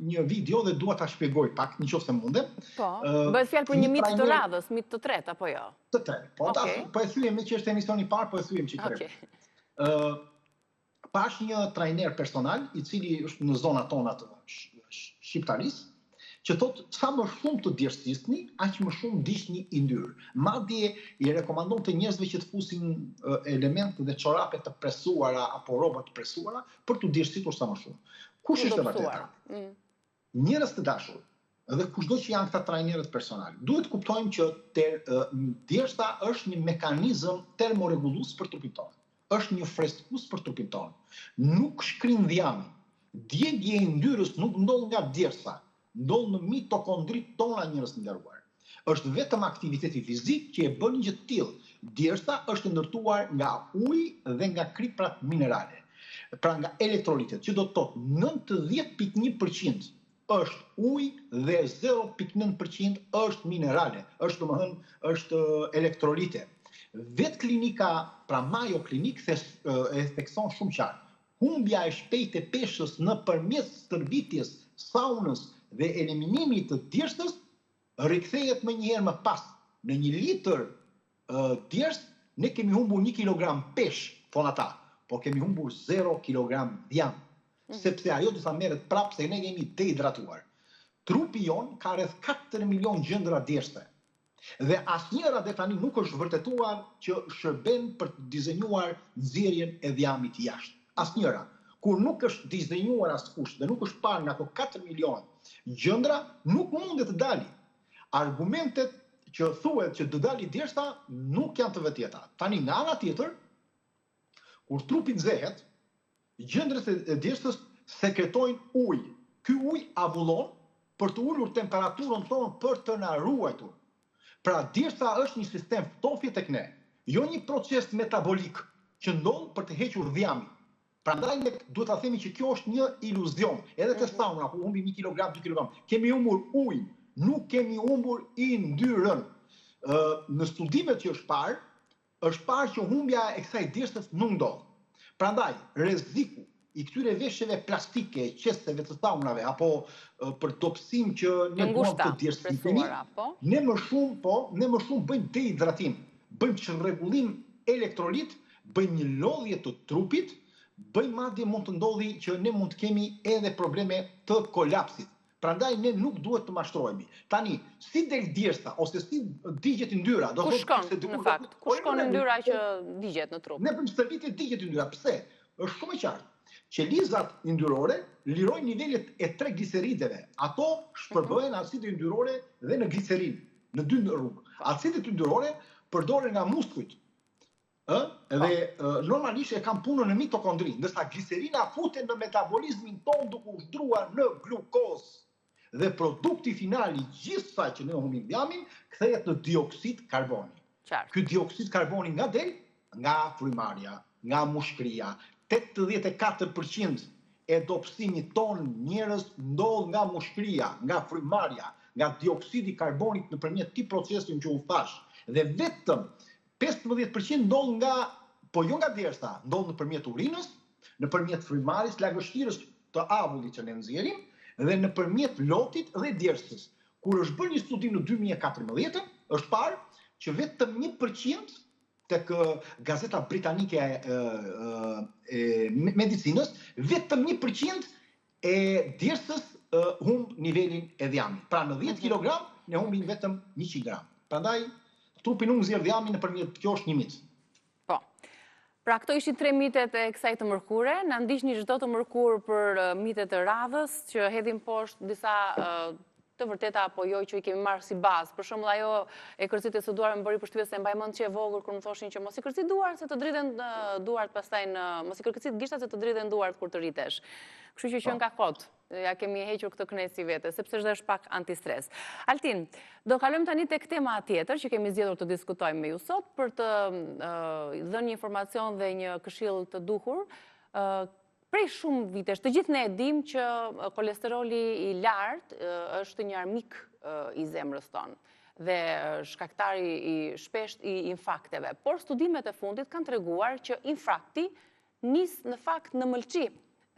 një video dhe dua ta shpjegoj pak, nëse mundem. Po, bëhet fjalë për një mit të radhës, mit të tretë apo jo? Të tretë. Po po e thyem me që është emisioni i parë, po e thyem çik tretë. Pash një trajner personal i cili është në zonat tona të shqiptarisë, që thotë sa më shumë të djersisni, aq më shumë ndiqni yndyrë. Madje i rekomandon të njerëzve që të fusin elemente dhe çorape të presuara apo rroba të presuara për të djersitur sa më shumë. Kush është e vërteta? Njerëz të dashur, dhe kushdo që janë këta trajnerët personal, duhet kuptojmë që djersa është një mekanizëm termorregullues për trupin tonë. Është një freskues për trupin tonë. Nuk shkrin dhjami. Djegja e yndyrës nuk ndodh nga djersa, ndodh në mitokondrit tona, njerëz të nderuar. Është vetëm aktiviteti fizik që e bën gjë të tillë. Djersa është ndërtuar nga ujë dhe nga kriprat minerale. Pra nga elektrolitet, që do të thotë 90.1% është ujë dhe 0.9% është minerale, është elektrolite. Vetë klinika, pra Mayo Clinic, e thekson shumë qartë. Humbja e shpejtë e peshës nëpërmjet stërvitjes, saunës dhe eliminimit të djersës rikthehet më njëherë më pas. Në 1 litër djersë ne kemi humbur 1 kilogram pesh, thon ata, por kemi humbur 0 kilogram djam, sepse ajo do ta merret prapë se ne jemi dehidratuar. Trupi jon ka rreth 4 milion gjëndra djersë. Dhe asnjëra deri tani nuk është vërtetuar që shërben për të dizenjuar nxjerrjen e dhjamit jashtë. Asnjëra. Kur nuk është dizenjuar askush dhe nuk është parë nga ato 4 milion gjëndra, nuk mundet të dali. Argumentet që thuhet që të dali djersa nuk janë të vërteta. Tani nga ana tjetër, kur trupi nxehet, gjëndrat e djersës sekretojnë ujë. Ky ujë avullon për të ulur temperaturën tonë për të na ruajtur. Pra djersa është një sistem ftofje tek ne, jo një proces metabolik që ndodh për të hequr dhjamin. Prandaj ne duhet ta themi që kjo është një iluzion. Edhe te sauna ku humbim 1 kg, 2 kg, kemi humbur ujë, nuk kemi humbur yndyrën. Në studimet që është parë që humbja e kësaj djersës nuk ndodh. Prandaj rreziku i këtyre veshjeve plastike, qeseve të saunave apo për topsim që ne duam të djersifikemi, ne më shumë bëjmë dehidratim, bëjmë çrregullim elektrolit, bëjmë një lodhje të trupit, bëjmë madje mund të ndodhi që ne mund të kemi edhe probleme të kolapsit. Prandaj ne nuk duhet të mashtrohemi. Tani, si del djersa ose si digjet yndyra, do thotë shkon në fakt, ku shkon yndyra që digjet në trup? Ne bëjmë stërvitje digjet yndyra. Pse? Është shumë e qartë. Qelizat yndyrore lirojnë nivelet e triglicerideve. Ato shpërbëhen acide yndyrore dhe në glicerinë, në 2 rrugë. Acidet yndyrore përdoren nga muskujt. Dhe normalisht e kanë punën në mitokondri, ndërsa glicerina futen në metabolizmin ton duke u shtruar në glukozë. Dhe produkti final i gjithë saj që ne humbim dhjamin kthehet në dioksid karboni. Ky dioksid karboni nga del nga frymarrja, nga mushkëria. 84% e dobësimit ton njerëz ndodh nga mushkëria, nga frymarrja, nga dioksidi karbonit nëpërmjet këtij procesi që u thash. Dhe vetëm 15% ndodh nga, po jo nga djersa, ndodh nëpërmjet urinës, nëpërmjet frymarrjes, lagështirës të avullit që ne nxjerrim dhe nëpërmjet lotit dhe djersës. Kur është bërë një studim në 2014, është parë që vetëm 1% tek Gazeta Britanike e Medicinës, vetëm 1% e djersës humb nivelin e dhjamit. Pra në 10 kg ne humbim vetëm 100 gram. Prandaj trupi nuk nxjerr dhjamin nëpërmjet, kjo është një mit. Po. Pra këto ishin 3 mitet e kësaj të mërkure. Na ndiqni çdo të mërkur për mitet e radhës që hedhin poshtë disa të vërteta apo jo që i kemi marrë si bazë. Për shembull ajo e kërcitjes së duar më bëri përshtypje se mbaj mend që e vogël kur më thoshin që mos i kërcit duart se të driten duart pastaj mos i kërcit gishtat se të driten duart kur të rritesh. Kështu që qen ka kot. Ja kemi hequr këtë kënaqësi vete, sepse është pak antistres. Altin, do kalojmë tani tek tema tjetër që kemi zgjedhur të diskutojmë me ju sot për të dhënë një informacion dhe një këshill të duhur. Prej shumë vitesh, të gjithë ne e dim që kolesteroli i lartë është një armik i zemrës tonë dhe shkaktari i shpesht i infarkteve. Por studimet e fundit kanë treguar që infarkti nis në fakt në mëlçi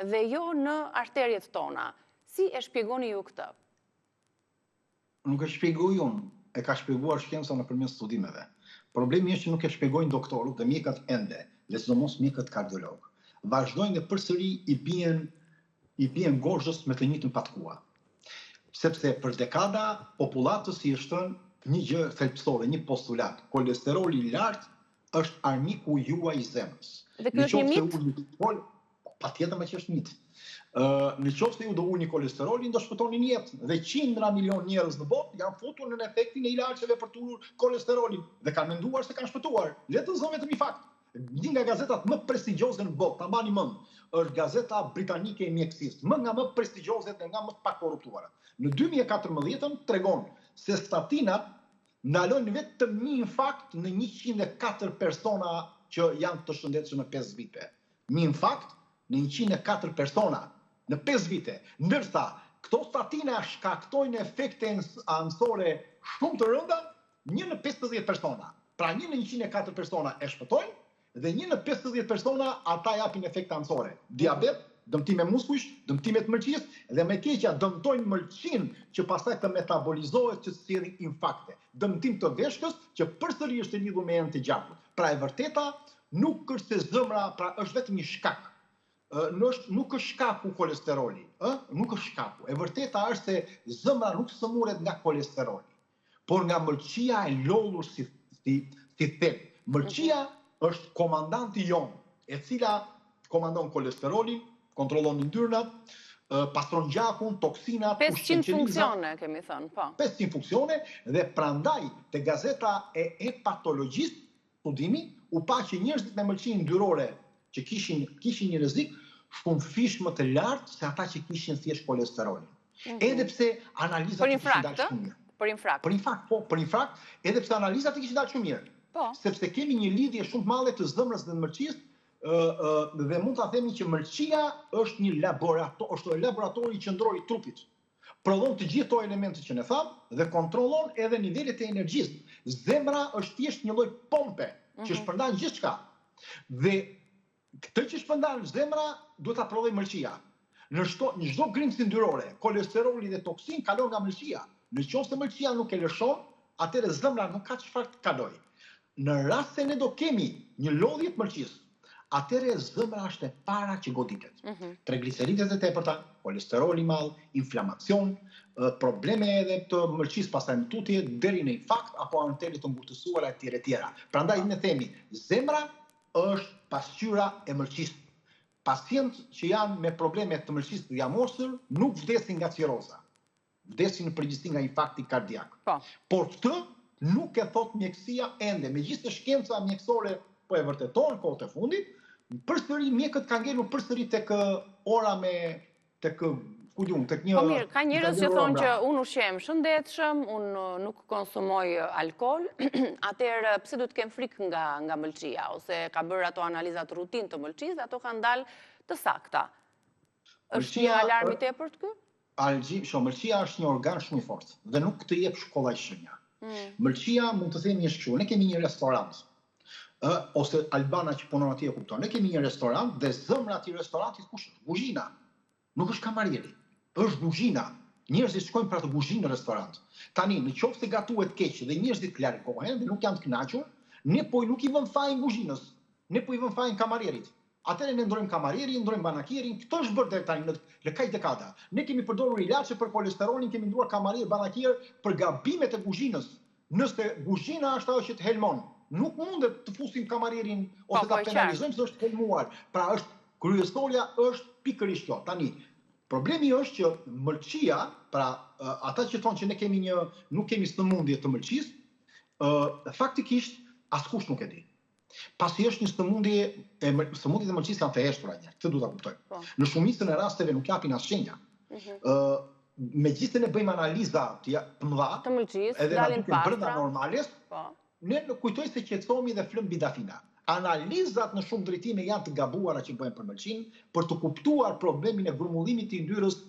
dhe jo në arterjet tona. Si e shpjegoni ju këtë? Nuk e shpjegoj unë, e ka shpjeguar shkenca nëpërmjet studimeve. Problemi është që nuk e shpjegojnë doktorët dhe mjekët ende, dhe sidomos mjekët kardiolog. Vazhdojnë dhe përsëri i bien gozhës me të njëjtën patkua. Sepse për dekada popullatës i është thënë një gjë thelbësore, një postulat. Kolesteroli i lartë është armiku juaj i zemrës. Dhe kjo është një mit? Patjetër që është mit. Në qoftë se ju do ulni kolesterolin, do shpëtoni një jetë. Dhe 100 milion njerëz në botë janë futur në efektin e ilaçeve për të ulur kolesterolin dhe kanë menduar se kanë shpëtuar. Le të zëmë vetëm një fakt. Një nga gazetat më prestigjioze në botë, ta mbani mend, është Gazeta Britanike e Mjekësisë, më nga më prestigjioze dhe nga më të pakorruptuara. Në 2014 tregon se statinat ndalojnë vetëm një infarkt në 104 persona që janë të shëndetshëm në 5 vite. Një infarkt në 104 persona në 5 vite, ndërsa këto statina shkaktojnë efekte anësore shumë të rënda, 1 në 50 persona. Pra 1 në 104 persona e shpëtojnë, dhe 1 në 50 persona ata japin efekte anësore. Diabet, dëmtime muskujsh, dëmtime të mërqisë, dhe me keqja dëmtojnë mërqinë që pastaj të metabolizohet që sjellin infarkte. Dëmtim të veshkës që përsëri është e lidhur me enë të gjakut. Pra e vërteta nuk është se zemra, pra është vetëm një shkak. Nuk është shkaku kolesteroli, nuk është shkaku. E vërteta është se zemra nuk sëmuret nga kolesteroli, por nga mërqia e lodhur si thelb. Mërqia është komandanti jonë, e cila komandon kolesterolin, kontrollon yndyrnat, pastron gjakun, toksinat, 500 funksione, kemi thënë, po. 500 funksione, dhe prandaj te gazeta e hepatologjisë, studimi, u pa që njerëzit me mërqinë yndyrore që kishin një rrezik shumë fish më të lartë se ata që kishin thjesht kolesterolin. Edhe pse analizat kishin dalë shumë mirë. Për infarkt, edhe pse analizat kishin dalë shumë mirë. Sepse kemi një lidhje shumë të madhe të zemrës dhe të mërqisë, dhe mund ta themi që mërqia është një laboratori qendror i trupit. Prodhon të gjithë ato elemente që ne tham dhe kontrollon edhe nivelet e energjisë. Zemra është thjesht një lloj pompe që shpërndan gjithçka. Dhe këtë që shpërndan zemra duhet ta prodhojë mërqia. Në çdo grimcë yndyrore, kolesteroli dhe toksin kalon nga mërqia. Nëse mërqia nuk e lëshon, atëherë zemra nuk ka çfarë të kalojë. Në rast se ne do kemi një lodhje të mërqisë, atëherë zemra është e para që goditet. Trigliceridet e tepërta, kolesterol i madh, inflamacion, probleme edhe të mërqisë pastaj në tutje deri në infarkt apo anëtele të ngurtësuara etj. Prandaj ne themi, zemra është pasqyra e mërqisë. Pacientë që janë me probleme të mërqisë të jamosur nuk vdesin nga ciroza. Vdesin në përgjithësi nga infarkti kardiak. Por këtë nuk e thot mjekësia ende. Megjithëse shkenca mjekësore po e vërteton kohët e fundit, përsëri mjekët kanë ngelur përsëri tek ora me tek një... Po mirë, ka njerëz që thonë që unë ushqem shëndetshëm, unë nuk konsumoj alkool, atëherë pse duhet të kem frikë nga mëlçia, ose ka bërë ato analizat rutinë të mëlçisë, ato kanë dalë të sakta. Është një alarm i tepërt ky? Mëlçia është një organ shumë i fortë dhe nuk të jep shkolla e shenja. Mëlçia mund të themi është kështu, ne kemi një restorant, ose Albana që punon atje e kupton, ne kemi një restorant dhe zemra e atij restorantit kush është? Kuzhina. Nuk është kamarieri, është kuzhina. Njerëzit shkojnë për atë kuzhinë në restorant. Tani, në qoftë se gatuhet keq dhe njerëzit largohen dhe nuk janë të kënaqur, ne po nuk i vëmë fajin kuzhinës, ne po i vëmë fajin kamarierit. Atëherë ne ndrojmë kamarierin, ndrojmë banakierin, këto është bërë deri tani në kaq dekada. Ne kemi përdorur ilaçe për kolesterolin, kemi ndruar kamarier, banakier për gabimet e kuzhinës. Nëse kuzhina është ajo që të helmon, nuk mundet të fusim kamarierin ose ta penalizojmë se është helmuar. Pra kryesorja është pikërisht kjo. Tani, problemi është që mërqia, pra ata që thonë që ne nuk kemi sëmundje të mërqisë, faktikisht askush nuk e di. Pasi është një sëmundjet e mërqisë janë të heshtura njerëz, këtë duhet ta kuptojmë. Në shumicën e rasteve nuk japin as shenja. Megjithëse ne bëjmë analiza të mëdha, të mërqisë, edhe na duken brenda normales, ne kujtoj se qetësohemi dhe flëm bidafina. Analizat në shumë drejtime janë të gabuara që bëhen për mërqinë, për të kuptuar problemin e grumullimit të yndyrës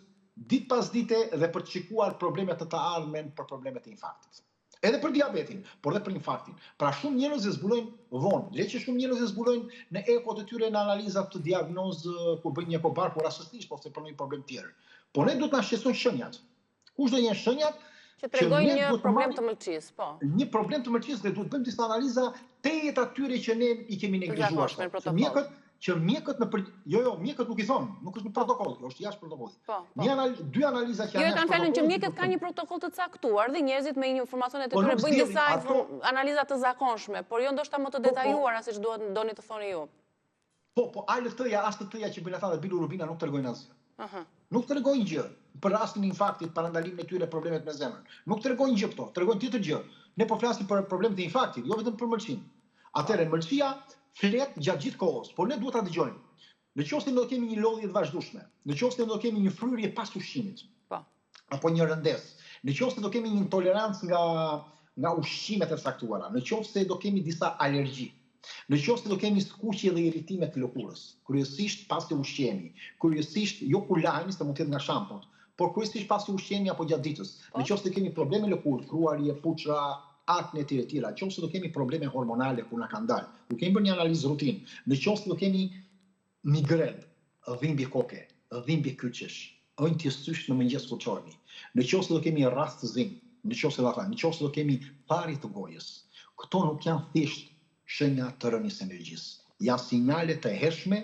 ditë pas dite dhe për të shikuar problemet të ardhmen për problemet e infarktit. Edhe për diabetin, por edhe për infarktin. Pra shumë njerëz e zbulojnë vonë, le që shumë njerëz e zbulojnë në ekot e tyre, në analizat të diagnozë kur bëjnë një ekobar, por rastësisht ose për një problem tjetër. Po ne duhet ta shqetësojmë shenjat. Kush do jenë shenjat? Që tregojnë një problem të mërqisë, po. Një problem të mërqisë dhe duhet bëjmë disa analiza tejet atyre që ne i kemi neglizhuar. Mjekët mjekët nuk i thonë, nuk është në protokoll, është jashtë protokollit. Dy analiza që janë jashtë protokollit. Jo, kanë thënë që mjekët kanë një protokoll të caktuar dhe njerëzit me informacionet e tyre bëjnë disa analiza të zakonshme, por jo ndoshta më të detajuara siç doni të thoni ju. Po, as të tëja që bëjnë ata dhe bilirubina nuk tregojnë asgjë. Nuk tregojnë gjë për rastin e infarktit, parandalimin e tyre problemet me zemrën. Nuk tregojnë gjë këto, tregojnë tjetër gjë. Ne po flasim për problemet e infarktit, jo vetëm për mërqinë. Atëherë mërqia flet gjatë gjithë kohës, por ne duhet ta dëgjojmë. Nëse do kemi një lodhje të vazhdueshme, nëse do kemi një fryrje pas ushqimit, apo një rëndesë, nëse do kemi një intolerancë nga ushqimet e saktuara, nëse do kemi disa alergji, nëse do kemi skuqje dhe irritime të lëkurës, kryesisht pasi ushqemi, kryesisht jo kur lahemi se mund të jetë nga shampot, por kryesisht pasi ushqimit apo gjatë ditës. Në qoftë se kemi probleme lëkurë, kruarje, puçra, akne të tjera, në qoftë se do kemi probleme hormonale kur na kanë dalë, do kemi bërë një analizë rutinë, në qoftë se do kemi migren, dhimbje koke, dhimbje kyçesh, ëndje sysh në mëngjes kur çorni, në qoftë se do kemi rastëzim, në qoftë se do kemi parje të gojës, këto nuk janë thjesht shenja të rënies energjisë. Janë sinjale të hershme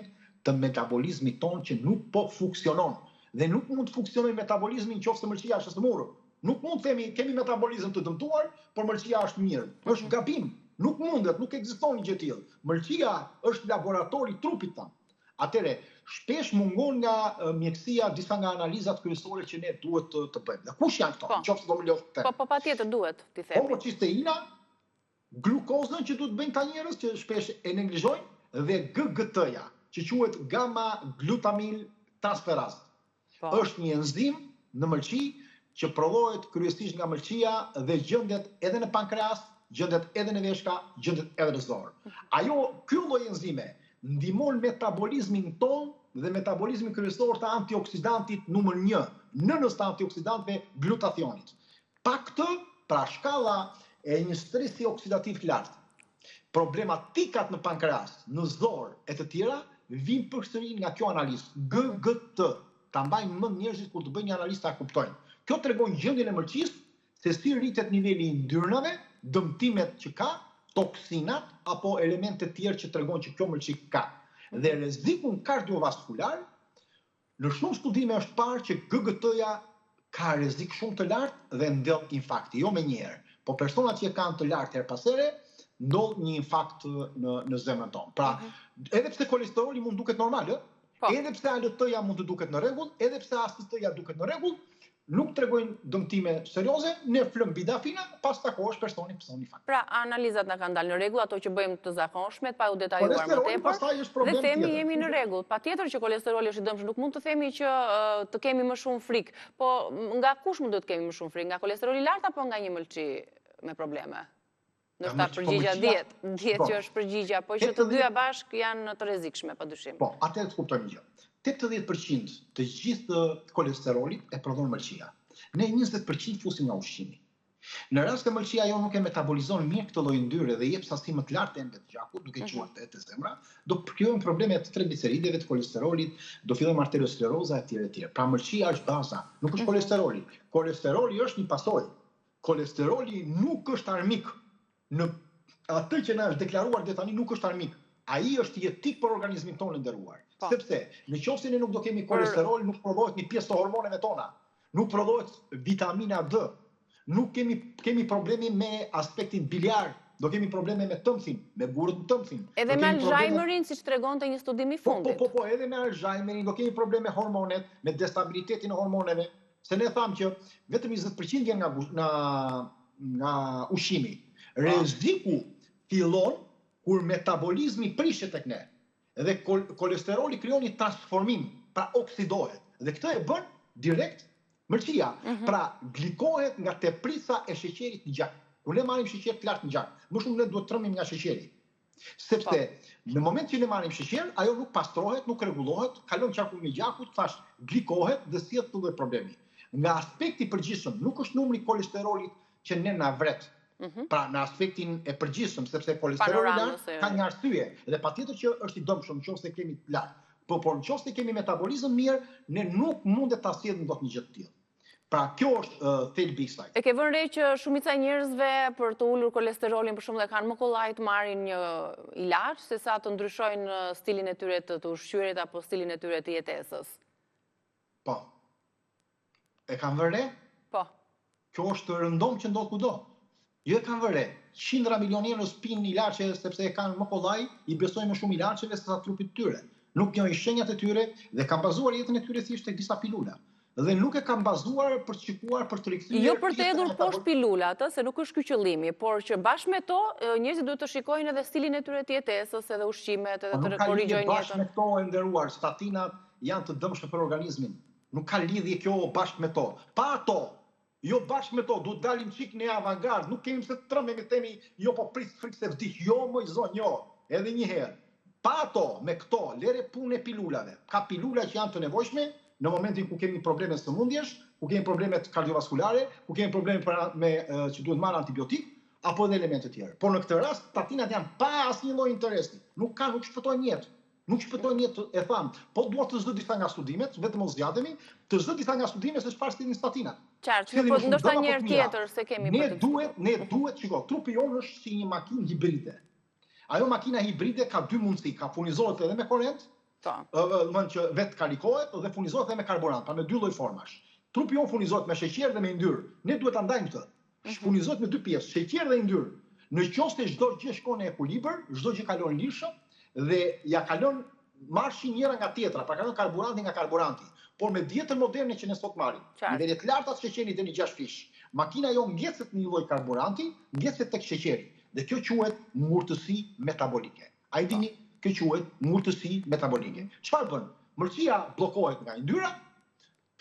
të metabolizmit tonë që nuk po funksionon. Dhe nuk mund të funksionojë metabolizmi nëse mëlçia është e smurur. Nuk mund të themi kemi metabolizëm të dëmtuar, por mëlçia është mirë. Është gabim. Nuk mundet, nuk ekziston gjë e tillë. Mëlçia është laboratori i trupit tanë. Atëre, shpesh mungon nga mjekësia disa nga analizat kryesore që ne duhet të bëjmë. Dhe kush janë këto? Nëse do më lodh të. Po patjetër duhet, ti themi. Homocisteina, glukozën që duhet bëjnë ta njerëz që shpesh e neglizhojnë, dhe GGT-ja, që quhet gamma glutamil transferaz. Është një enzim në mëlçi që prodhohet kryesisht nga mëlçia dhe gjendet edhe në pankreas, gjendet edhe në veshka, gjendet edhe në zor. Ky lloj enzime ndihmon metabolizmin ton dhe metabolizmin kryesor të antioksidantit numër 1, nënës të antioksidantëve glutathionit. Pa këtë, pra shkalla e një stresi oksidativ të lartë, problematikat në pankreas, në zor e të tjera vijnë përsëri nga kjo analizë, GGT. Ta mbajnë mend njerëzit kur të bëjnë një analizë ta kuptojnë. Kjo tregon gjendjen e mëlçisë, se si rritet niveli i yndyrnave, dëmtimet që ka, toksinat apo elemente të tjerë që tregon që kjo mëlçi ka. Dhe rrezikun kardiovaskular, në shumë studime është parë që GGT-ja ka rrezik shumë të lartë dhe ndell infarkti, jo menjëherë. Po personat që kanë të lartë her pas here, ndodh një infarkt në zemrën tonë. Pra, edhe pse kolesteroli mund duket normal, edhe pse ALT-ja mund të duket në rregull, edhe pse AST-ja duket në rregull, nuk tregojnë dëmtime serioze, ne flëm bidafina, pas takohesh personi pson infarkt. Pra, analizat na kanë dalë në rregull, ato që bëjmë të zakonshmet, pa u detajuar më tepër, dhe themi jemi në rregull. Patjetër që kolesteroli është i dëmshëm, nuk mund të themi që të kemi më shumë frikë, po nga kush mund të kemi më shumë frikë, nga kolesteroli i lartë apo nga një mëlçi me probleme? Ndoshta përgjigja 10 që është përgjigja, po që të dyja bashkë janë të rrezikshme, padyshim. Po, atëherë të kuptojmë gjë. 80% të gjithë kolesterolit e prodhon mëlçia. Ne 20% fusim nga ushqimi. Në rast se mëlçia jo nuk e metabolizon mirë këtë lloj yndyrë dhe jep sasi më të lartë ende të gjakut, duke quajtur të zemra, do krijojmë probleme të triglicerideve, të kolesterolit, do fillojmë arterioskleroza etj. Pra mëlçia është baza, nuk është kolesteroli. Kolesteroli është një pasojë. Kolesteroli nuk është armik. Në atë që na është deklaruar deri tani nuk është armik. Ai është jetik për organizmin tonë nderuar. Sepse nëse ne nuk do kemi kolesterol, nuk prodhohet një pjesë të hormoneve tona. Nuk prodhohet vitamina D. Nuk kemi probleme me aspektin biliar, do kemi probleme me tëmthin, me gurët në tëmthin. Edhe me Alzheimerin, siç tregonte një studim i fundit. Po, edhe me Alzheimerin do kemi probleme me hormonet, me destabilitetin e hormoneve. Se ne thamë që vetëm 20% vjen nga ushqimi. Rreziku fillon kur metabolizmi prishet tek ne. Dhe kolesteroli krijon një transformim, pra oksidohet. Dhe këtë e bën direkt mëlçia. Pra glikohet nga teprisa e sheqerit në gjak. Kur ne marrim sheqer të lartë në gjak, më shumë ne duhet të trëmim nga sheqeri. Sepse në moment që ne marrim sheqer, ajo nuk pastrohet, nuk rregullohet, kalon qarkullimin e gjakut, thash, glikohet dhe sjell këtë lloj problemi. Nga aspekti i përgjithshëm, nuk është numri i kolesterolit që ne na vret. Pra në aspektin e përgjithshëm, sepse kolesteroli i lartë ka një arsye dhe patjetër që është i dëmshëm nëse kemi të lartë. Por nëse kemi metabolizëm mirë, ne nuk mundet ta sjellim dot një gjë të tillë. Pra kjo është thelbi i saj. E ke vënë re që shumica e njerëzve për të ulur kolesterolin për shembull e kanë më kollaj të marrin një ilaç sesa të ndryshojnë stilin e tyre të ushqyerit apo stilin e tyre të jetesës. Po. E kanë vënë re? Po. Kjo është rëndom që ndodh kudo. Jo e kanë vëre. Qindra milionierës pinë ilaçe sepse e kanë më kollaj, i besojnë më shumë ilaçeve sesa trupit të tyre. Nuk njohin shenjat e tyre dhe kanë bazuar jetën e tyre thjesht tek disa pilula. Dhe nuk e kanë bazuar për të shikuar për të rikthyer. Jo për të hedhur poshtë pilulat, se nuk është ky qëllimi, por që bashkë me to njerëzit duhet të shikojnë edhe stilin e tyre të jetesës, edhe ushqimet, edhe të korrigjojnë jetën. Bashkë me to e nderuar, statinat janë të dëmshme për organizmin. Nuk ka lidhje kjo bashkë me to. Pa ato, jo bashkë me to, duhet dalim çik në avangard, nuk kemi se të trëmemi themi, jo po prit frikë se vdik, jo më zonë, jo. Edhe një herë. Pa ato, me këto, lere punë e pilulave. Ka pilula që janë të nevojshme, në momentin ku kemi probleme sëmundjesh, ku kemi probleme kardiovaskulare, ku kemi probleme që duhet marrë antibiotik, apo edhe elemente tjera. Por në këtë rast, statinat janë pa asnjë lloj interesi. Nuk shpëtojnë jetë. Nuk shpëtojnë jetë, e tham, po dua të zë disa nga studimet, vetëm mos zgjatemi, të zë disa nga studimet se çfarë sjellin statinat. Qartë, po ndoshta një herë tjetër se kemi për të diskutuar. Ne duhet, shiko, trupi jonë është si një makinë hibride. Ajo makina hibride ka dy mundësi, ka furnizohet edhe me korrent, domethënë që vetë karikohet dhe furnizohet edhe me karburant, pra me dy lloj formash. Trupi jonë furnizohet me sheqer dhe me yndyrë. Ne duhet ta ndajmë këtë. Furnizohet me dy pjesë, sheqer dhe yndyrë. Në qoftë se çdo gjë shkon në ekuilibër, çdo gjë kalon lirshëm dhe ja kalon marshin njëra nga tjetra, pra kalon karburanti nga karburanti. Por me dietën moderne që ne sot marrim, nivelet larta të sheqerit deri në 6 fish. Makina jo ngjeset në një lloj karburanti, ngjeset tek sheqeri. Dhe kjo quhet ngurtësi metabolike. A i dini, kjo quhet ngurtësi metabolike. Çfarë bën? Mëlçia bllokohet nga yndyra,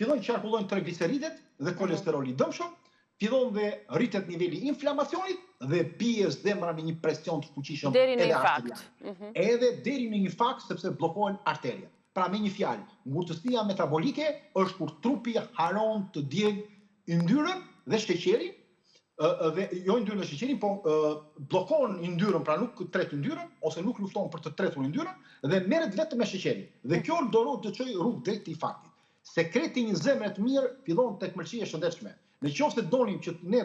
fillojnë të qarkullojnë trigliceridet dhe kolesteroli i dëmshëm, fillon dhe rritet niveli i inflamacionit dhe pijes zemra me një presion të fuqishëm edhe arterial. Edhe deri në infarkt sepse bllokohen arteriet. Pra me një fjalë, ngurtësia metabolike është kur trupi haron të djeg yndyrën dhe sheqerin, dhe jo yndyrën dhe sheqerin, po bllokon yndyrën, pra nuk tret yndyrën ose nuk lufton për të tretur yndyrën dhe merret vetëm me sheqerin. Dhe kjo do të çojë rrugë drejt të infarktit. Sekreti i një zemre të mirë fillon tek mëlçia e shëndetshme. Në qoftë se donim që ne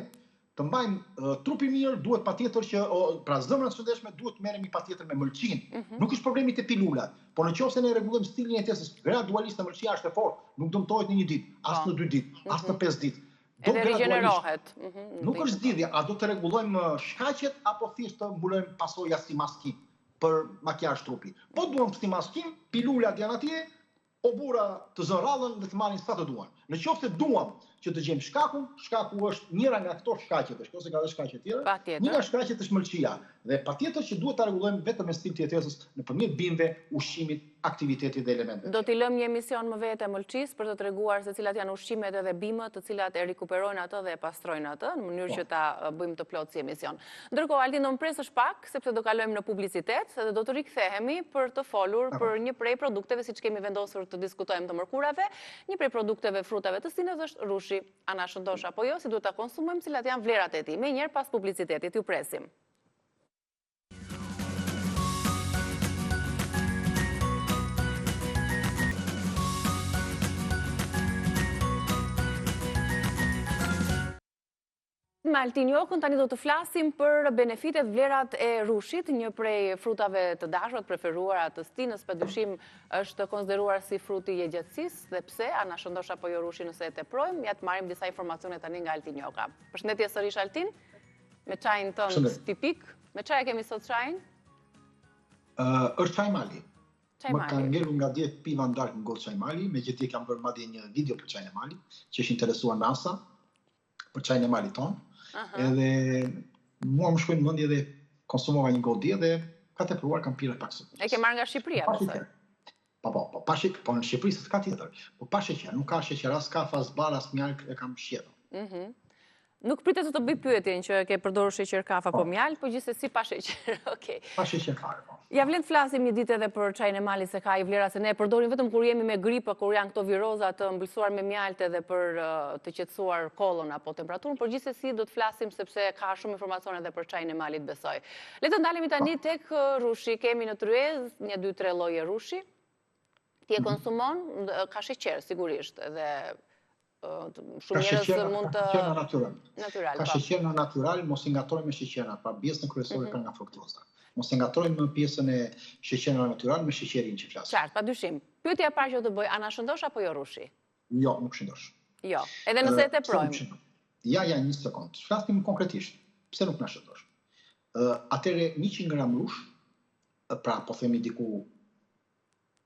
të mbajmë trupi mirë, duhet patjetër që pra zemra e shëndetshme duhet të merremi patjetër me mëlçinë. Nuk është problemi te pilulat, por në qoftë se ne rregullojmë stilin e jetesës, gradualisht mëlçia është e fortë, nuk dëmtohet në një ditë, as në 2 ditë, as në 5 ditë. Edhe rigjenerohet. Nuk është zgjidhja, a do të rregullojmë shkaqet apo thjesht të mbulojmë pasoja si maskim për makijazh trupi. Po duam si maskim, pilulat janë atje, o burra të zënë rallën dhe të marrin sa të duan. Në qoftë se duam që të gjejmë shkakun, shkaku është njëra nga këto shkaqe, shkose ka edhe shkaqe tjera. Një nga shkaqet është mëlçia dhe patjetër që duhet ta rregullojmë vetëm me stil të jetesës nëpërmjet bimëve, ushqimit, aktivitetit dhe elementeve. Do t'i lëmë një emision më vete mëlçisë për të treguar se cilat janë ushqimet edhe bimët, të cilat e rikuperojnë atë dhe e pastrojnë atë, në mënyrë që ta bëjmë të plotë si emision. Ndërkohë Aldin do mpresësh pak sepse do kalojmë në publicitet dhe do të rikthehemi për të folur për një prej produkteve siç kemi vendosur të diskutojmë të mërkurave, një prej produkteve frutave të sinës është rushi. Ana shëndosh apo jo, si duhet ta konsumojmë, cilat janë vlerat e tij. Me njëherë pas publicitetit, ju presim. Me Altin Jokën tani do të flasim për benefitet, vlerat e rushit, një prej frutave të dashura, preferuara të stinës, padyshim është konsideruar si fruti i gjatësisë dhe pse, ana shëndosh apo jo rushi nëse e teprojmë, ja të marrim disa informacione tani nga Altin Joka. Përshëndetje sërish Altin, me çajin tënd tipik. Me çaj kemi sot çajin? Është çaj mali. Më ka ngelur nga dje piva ndark në gotë çaj mali, megjithëse kam bërë madje një video për çajin e mali, që është interesuar NASA për çajin e malit tonë. Edhe mua më shkoi në mendje dhe konsumova një gotë dje dhe ka tepruar, kam pirë pak sot. E ke marrë nga Shqipëria, besoj. Po në Shqipëri s'ka tjetër. Po pa sheqer, nuk ka sheqer, as kafe, as bar, as mjalk, e kam shqetur. Nuk pritet të bëj pyetjen që ke përdorur sheqer kafe apo mjalk, po gjithsesi pa sheqer. Okej. Pa sheqer fare, po. Ja vlen të flasim një ditë edhe për çajin e malit se ka i vlera, se ne e përdorim vetëm kur jemi me gripë, kur janë këto viroza të mbëlsuar me mjalt edhe për të qetësuar kollën apo temperaturën, por gjithsesi do të flasim sepse ka shumë informacione edhe për çajin e malit, besoj. Le të ndalemi tani tek rushi. Kemi në tryez 1-2-3 lloje rushi. Ti e konsumon, ka sheqer sigurisht, edhe shumë njerëz mund të natyral. Ka sheqer në natyral, mos i ngatrojmë me sheqerin, pra pjesën kryesore ka nga fruktoza. Mos e ngatrojmë në pjesën e sheqerit natyral me sheqerin që flas. Qartë, padyshim. Pyetja e parë që do të bëj, ana shëndosh apo jo rushi? Jo, nuk shëndosh. Jo, edhe nëse e teprojmë. Ja, një sekond. Flasim konkretisht. Pse nuk na shëndosh? Atëre 100 gram rush, pra po themi diku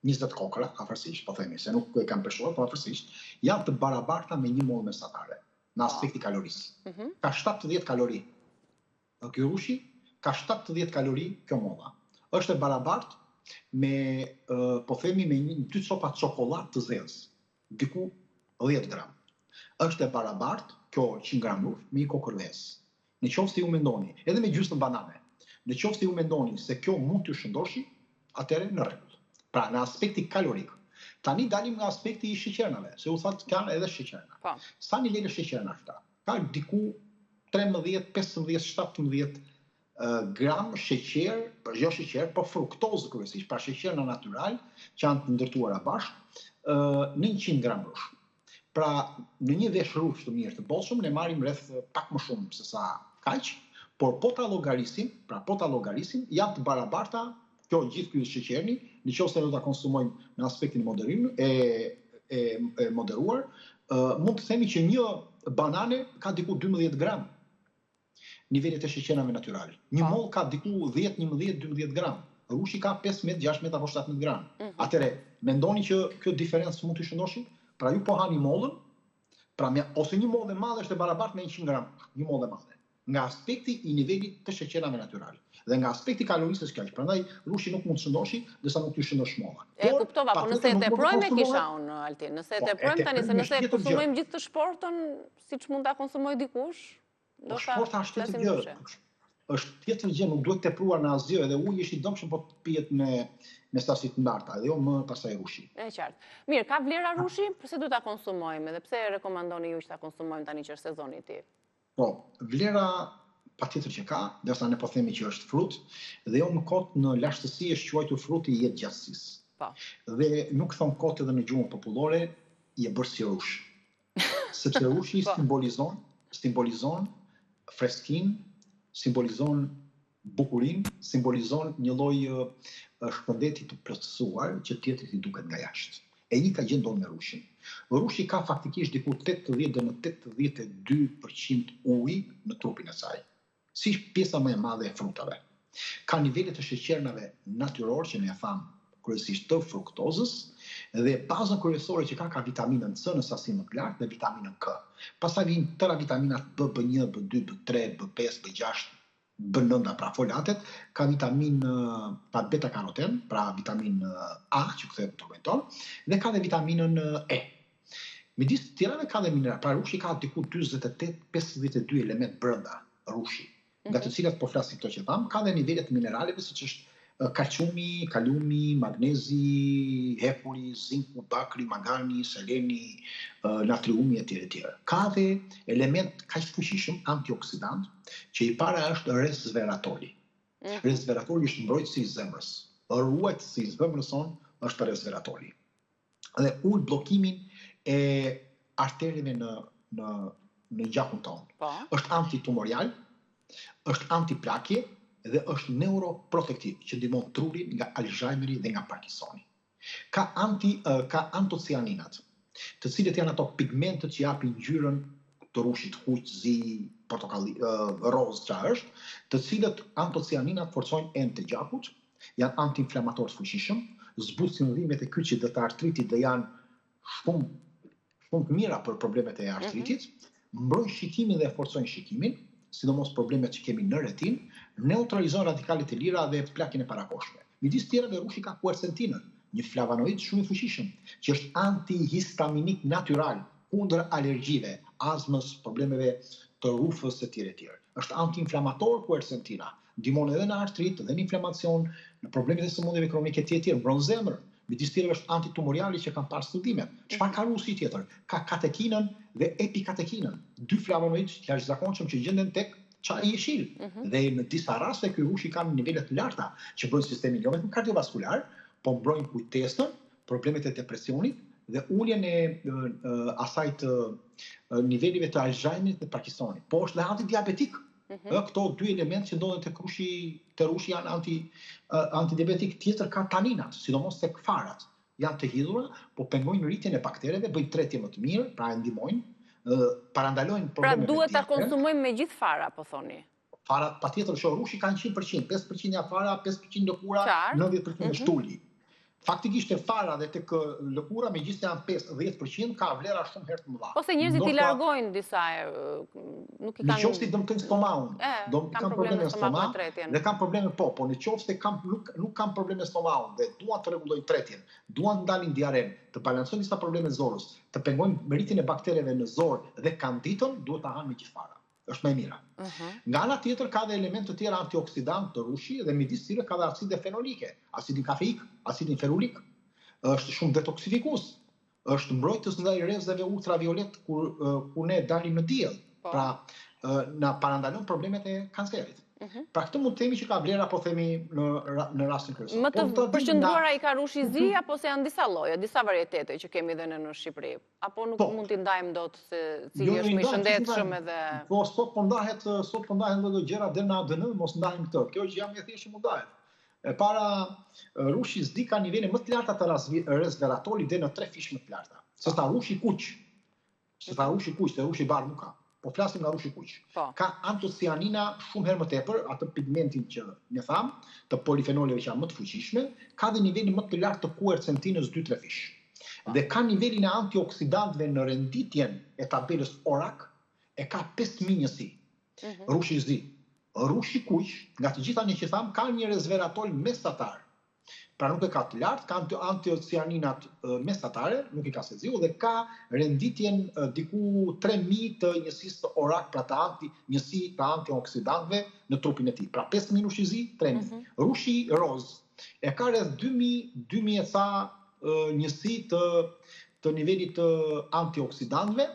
20 kokra, afërsisht, po themi se nuk e kam peshuar, po afërsisht, janë të barabarta me 1 mol mesatare në aspekti kalorisë. Ka 70 kalori. Ky rushi ka 70 kalori kjo molla. Është e barabartë me, po themi, me 2 copa çokoladë të zezë, diku 10 gram. Është e barabartë kjo 100 gram rush me 1 kokër vezë. Në qoftë se ju mendoni, edhe me gjysmë banane, në qoftë se ju mendoni se kjo mund t'ju shëndoshi, atëherë në rregull. Pra, në aspekti kalorik. Tani dalim nga aspekti I sheqernave, se u thatë kanë edhe sheqerna. Sa nivele sheqerna këta? Ka diku 13, 15, 17 gram sheqer, jo sheqer, po fruktozë kryesisht, pra sheqerna natyral që janë të ndërtuara bashkë në 100 gram rush. Pra në një vesh rush të mirë të bollshëm ne marrim rreth pak më shumë se sa kaq, por po ta llogarisim, janë të barabarta. Kjo gjithë ky sheqerni, nëse ne do ta konsumojmë në aspektin e moderuar, mund të themi që një banane ka diku 12 gram nivelet e sheqernave natyrale. Një moll ka diku 10, 11, 12 gram. Rushi ka 15, 16 apo 17 gram. Atëre, mendoni që kjo diferencë mund të shëndoshim? Pra ju po hani mollën, ose një mollë e madhe është e barabartë me 100 gram, një mollë e madhe. Nga aspekti I nivelit të sheqernave natyrale. Dhe nga aspekti kalorisë është kaq. Prandaj rushi nuk mund të shëndoshi, ndërsa nuk të shëndosh molla. E kuptova, po nëse e teprojmë kisha unë Altin, nëse e teprojmë tani se nëse e konsumojmë gjithë të shportën, siç mund ta konsumoj dikush, ndoshta flasim ndryshe. Është tjetër gjë, nuk duhet tepruar në asgjë, edhe uji është I domshëm po të pihet me stasi të ndarta, dhe jo më pasaj rushi. E qartë. Mirë, ka vlera rushi, pse duhet ta konsumojmë dhe pse rekomandoni ju që ta konsumojmë tani që është sezoni I tij? Po, vlera patjetër që ka, derisa ne po themi që është frut, dhe jo më kot në lashtësi është quajtur fruti I jetëgjatësisë. Po. Dhe nuk thon kot edhe në gjuhën popullore I e bërë si rush. Sepse rushi simbolizon freskinë, simbolizon bukurinë, simbolizon një lloj shpëndeti të plotësuar që tjetrit I duket nga jashtë. E një ka gjë ndodh me rushin. Rushi ka faktikisht diku 80 dhe në 82% ujë në trupin e saj. Si pjesa më e madhe e frutave. Ka nivele të sheqernave natyror që ne e tham kryesisht të fruktozës dhe bazën kryesore që ka vitaminën C në sasi më të lartë dhe vitaminën K. Pastaj vijnë tëra vitaminat B, B1, B2, B3, B5, B6, B9 pra folatet, ka vitamin beta-karoten, pra vitamin A që kthehet në trupin tonë, dhe ka dhe vitaminën E. Midis të tjerave ka dhe mineral, pra rushi ka diku 48-52 element brenda rushi, nga të cilat po flasim këto që tham, ka dhe nivelet mineraleve siç është kalciumi, kaliumi, magnezi, hepuri, zinku, bakri, magani, seleni, natriumi etj. Ka dhe element kaq fuqishëm antioksidant, që I para është resveratroli. Resveratroli është mbrojtësi I zemrës. Ruajtësi I zemrës sonë është resveratroli. Dhe ul bllokimin e arterëve në gjakun tonë. Është antitumorial, është antiplakje dhe është neuroprotektiv, që ndihmon trurin nga Alzheimeri dhe nga Parkinsoni. Ka antocianinat, të cilët janë ato pigmentët që japin ngjyrën të rushit, huq, zi, portokalli, roz çfarë është, të cilët antocianinat forcojnë endë të gjakut, janë antiinflamatorë të fuqishëm, zbusin dhimbjet e kyçit dhe të artritit dhe janë shumë të mira për problemet e artritit, mbrojnë shikimin dhe forcojnë shikimin, sidomos problemet që kemi në retin, neutralizojnë radikalet e lira dhe plakjen e parakoshme. Midis tjerave rushi ka quercetinën, një flavanoid shumë I fuqishëm, që është antihistaminik natyral kundër alergjive, azmës, problemeve të rufës etj. Është antiinflamator quercetina, ndihmon edhe në artrit, edhe në inflamacion, në problemet e sëmundjeve kronike etj. Mbron zemrën. Midis tjerave është antitumoriali që kanë parë studime. Çfarë ka rushi tjetër? Ka katekinën dhe epikatekinën, dy flavonoid të jashtëzakonshëm që gjenden tek çaji I jeshil. Dhe në disa raste ky rushi ka nivele të larta që bëjnë sistemin jo vetëm kardiovaskular, po mbrojnë kujtesën, problemet e depresionit dhe uljen e asaj të nivelive të Alzheimerit dhe Parkinsonit. Po është dhe antidiabetik. Këto dy elementë që ndodhen tek rushi janë antidiabetik. Tjetër ka taninat, sidomos tek farat. Janë të hidhura, po pengojnë rritjen e baktereve, bëjnë tretje më të mirë, pra e ndihmojnë, parandalojnë problemet. Pra duhet ta konsumojmë me gjithë fara, po thoni. Farat patjetër, rushi ka 100%, 5% ja fara, 5% lëkura, 90% shtuli. Faktikisht e fara dhe tek lëkura, megjithëse janë 5-10%, ka vlera shumë herë të mëdha. Ose njerëzit I largojnë disa, nuk I kanë. Nëse dëmtojnë stomakun, kanë probleme stomak, dhe kanë probleme po nëse nuk kanë probleme stomakun dhe duan të rregullojnë tretjen, duan të ndalin diaren, të balancojnë disa probleme zorës, të pengojnë rritjen e baktereve në zorë dhe kanditën, duhet ta hanë me gjithë fara. Është më e mira. Nga ana tjetër ka dhe elemente të tjera antioksidant të rushi dhe midis tyre ka dhe acide fenolike, asidin kafeik, asidin ferulik, është shumë detoksifikues, është mbrojtës ndaj rrezave ultraviolet kur ne dalim në diell. Pra, na parandalon problemet e kancerit. Pra këtë mund të themi që ka vlera, po themi në rastin kryesor. Më të përqendruara i ka rushi zi, apo se janë disa lloje, disa varietete që kemi dhe në Shqipëri? Apo nuk mund t'i ndajmë dot se cili është më i shëndetshëm edhe... Po, sot po ndahet lloj gjëra deri në ADN, mos ndajmë këtë. Kjo që jam e thjeshtë mund ndahet. E para, rushi zi ka nivele më të larta të resveratorit dhe në 3 fish më të larta. Se ta rushi kuq, se rushi bardh nuk ka. Po flasim nga rushi kuq. Ka antocianina shumë herë më tepër, atë pigmentin që ne tham, të polifenoleve që janë më të fuqishme, ka dhe nivelin më të lartë të quercetinës 2-3 fish. Dhe ka nivelin e antioksidantëve në renditjen e tabelës ORAC, e ka 5000 njësi. Rushi zi. Rushi kuq, nga të gjitha ne që tham, ka një resveratrol mesatar. Pra nuk e ka të lartë, ka antocianinat mesatare, nuk i ka se ziu, dhe ka renditjen diku 3000 të njësisë të ORAC, pra njësi të antioksidantëve në trupin e tij. Pra 5000 rushi zi, 3000. Rushi roz e ka rreth 2000 e ca njësi të nivelit të antioksidantëve,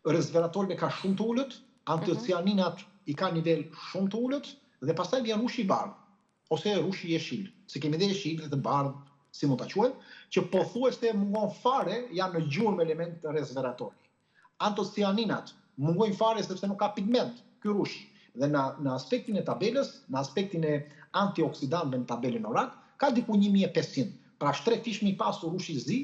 resveratrolin ka shumë të ulët, antocianinat i ka nivel shumë të ulët, dhe pastaj vjen rushi i bardhë, ose rushi i jeshil. Se kemi dhe jeshil dhe të bardhë, si mund ta quajmë, që pothuajse mungon fare janë në gjurmë element resveratori. Antocianinat mungojnë fare sepse nuk ka pigment ky rush. Dhe në aspektin e tabelës, në aspektin e antioksidantëve në tabelën ORAC, ka diku 1500. Pra 3 fish më i pasur rushi zi,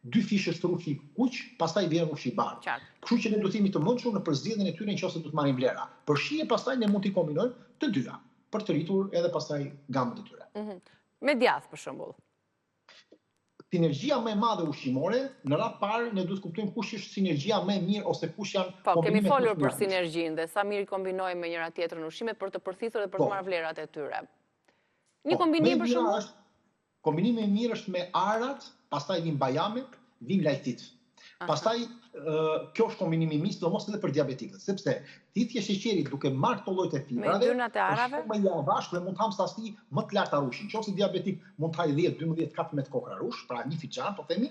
2 fish është rushi kuq, pastaj vjen rushi i bardhë. Kështu që ne duhet jemi të mundshëm në përzgjedhjen e tyre nëse do të marrim vlera. Për shije pastaj ne mund t'i kombinojmë të dyja, për të rritur edhe pastaj gamën e tyre. Me djath, për shembull. Sinergjia më e madhe ushqimore, në radhë parë ne duhet të kuptojmë kush është sinergjia më e mirë ose kush janë kombinimet. Po, kemi folur për sinergjinë dhe sa mirë kombinojmë me njëra tjetrën ushqimet për të përthithur dhe për të marrë vlerat e tyre. Një kombinim për shembull? Kombinimi i mirë është me arat, pastaj vin bajamet, vin lajtit. Pastaj kjo është kombinimi i mirë, sidomos edhe për diabetikët, sepse thithja e sheqerit duke marrë këto llojet e fibrave, është shumë më i avashtë dhe mund të ham sasi më të larta rushi. Nëse diabetik mund të haj 10, 12, 14 kokra rush, pra një fiçan, po themi,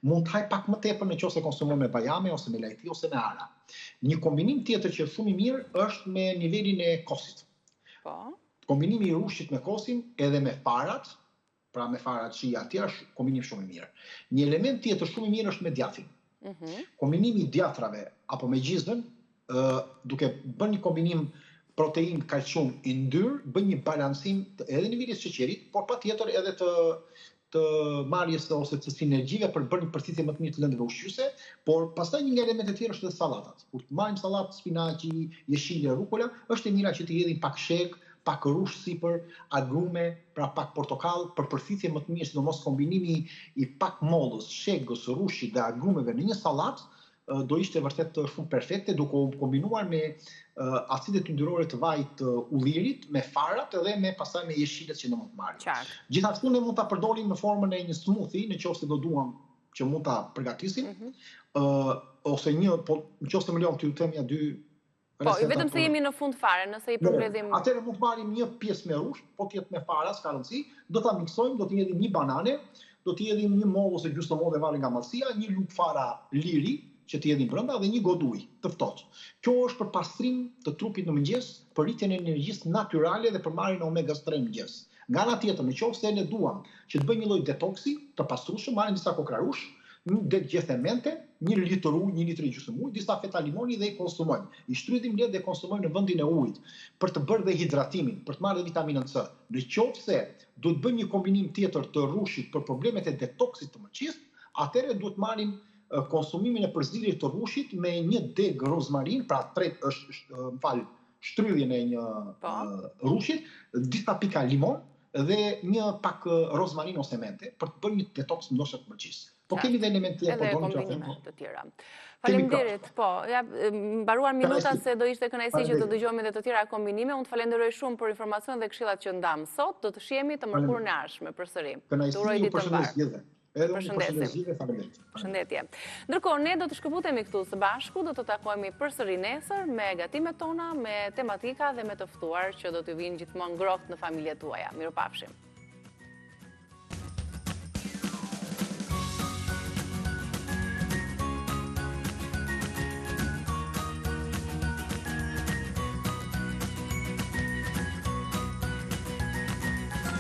mund të haj pak më tepër nëse konsumon me bajame ose me lajti ose me ara. Një kombinim tjetër që është shumë i mirë është me nivelin e kosit. Kombinimi i rushit me kosin edhe me farat, pra me farat shija atje është kombinim shumë i mirë. Një element tjetër shumë i mirë është me djathin. Kombinimi i djathave apo me gjizën, duke bërë një kombinim protein kalcium i ndyr, bën një balancim edhe nivelit të sheqerit, por patjetër edhe të marrjes ose të sinergjive për bërë një përthithje më të mirë të lëndëve ushqyese, por pastaj një nga elementet tjerë është edhe sallatat. Kur të marrim sallatë spinaqi, jeshile, rukola, është e mira që të hedhin pak sheg, pak rush sipër, agrume, pra pak portokall, për përthithje më të mirë, sidomos kombinimi i pak mollës, shegës, rushit dhe agrumeve në një sallatë do ishte vërtet shumë perfekte, duke kombinuar me acidet yndyrore të vajit ullirit, me farat edhe me pastaj me jeshilet që ne mund të marrim. Gjithashtu ne mund ta përdorim në formën e një smoothie, nëse do duam që mund ta përgatisim, ose nëse më lejon t'ju them ja 2. Po, vetëm se jemi në fund fare, nëse i përmbledhim... Atëherë mund të marrim një pjesë me rush, po t'jetë me fara, s'ka rëndësi, do ta miksojmë, do t'i hedhim një banane, do t'i hedhim një mollë ose gjysmë mollë varet nga mallësia, një lugë fara liri që t'i hedhim brenda dhe një gotë ujë të ftohtë. Kjo është për pastrim të trupit në mëngjes, për rritjen e energjisë natyrale dhe për marrjen e omega 3 në mëngjes. Nga ana tjetër, nëse ne duam që të bëjmë një lloj detoksi të pastrueshëm, marrim disa kokra rush, një gjethemente, 1 litër ujë, 1 litër gjysmë ujë, disa feta limoni dhe i konsumojmë. I shtrydhim lehtë dhe konsumojmë në vendin e ujit për të bërë dhe hidratimin, për të marrë dhe vitaminën C. Nëse duhet bëjmë një kombinim tjetër të rushit për problemet e detoksit të mëngjesit, atëherë duhet marrim konsumimin e përzierjes të rushit me 1 deg rozmarin, pra shtrydhjen e një rushit, disa pika limon dhe një pak rozmarin ose mente për të bërë një detoks ndoshta të mëngjesit. Po kemi dhe elemente edhe kombinime të tjera. Faleminderit. Po, mbaruan minuta se do ishte kënaqësi që të dëgjojmë edhe të tjera kombinime. Unë të falenderoj shumë për informacionet dhe këshillat që ndam sot. Do të shihemi të mërkurën e ardhshme përsëri. Të uroj ditë të mbarë. Përshëndetje. Ndërkohë, ne do të shkëputemi këtu së bashku, do të takohemi përsëri nesër me gatimet tona, me tematika dhe me të ftuar që do të vinë gjithmonë ngrohtë në familjet tuaja. Mirupafshim.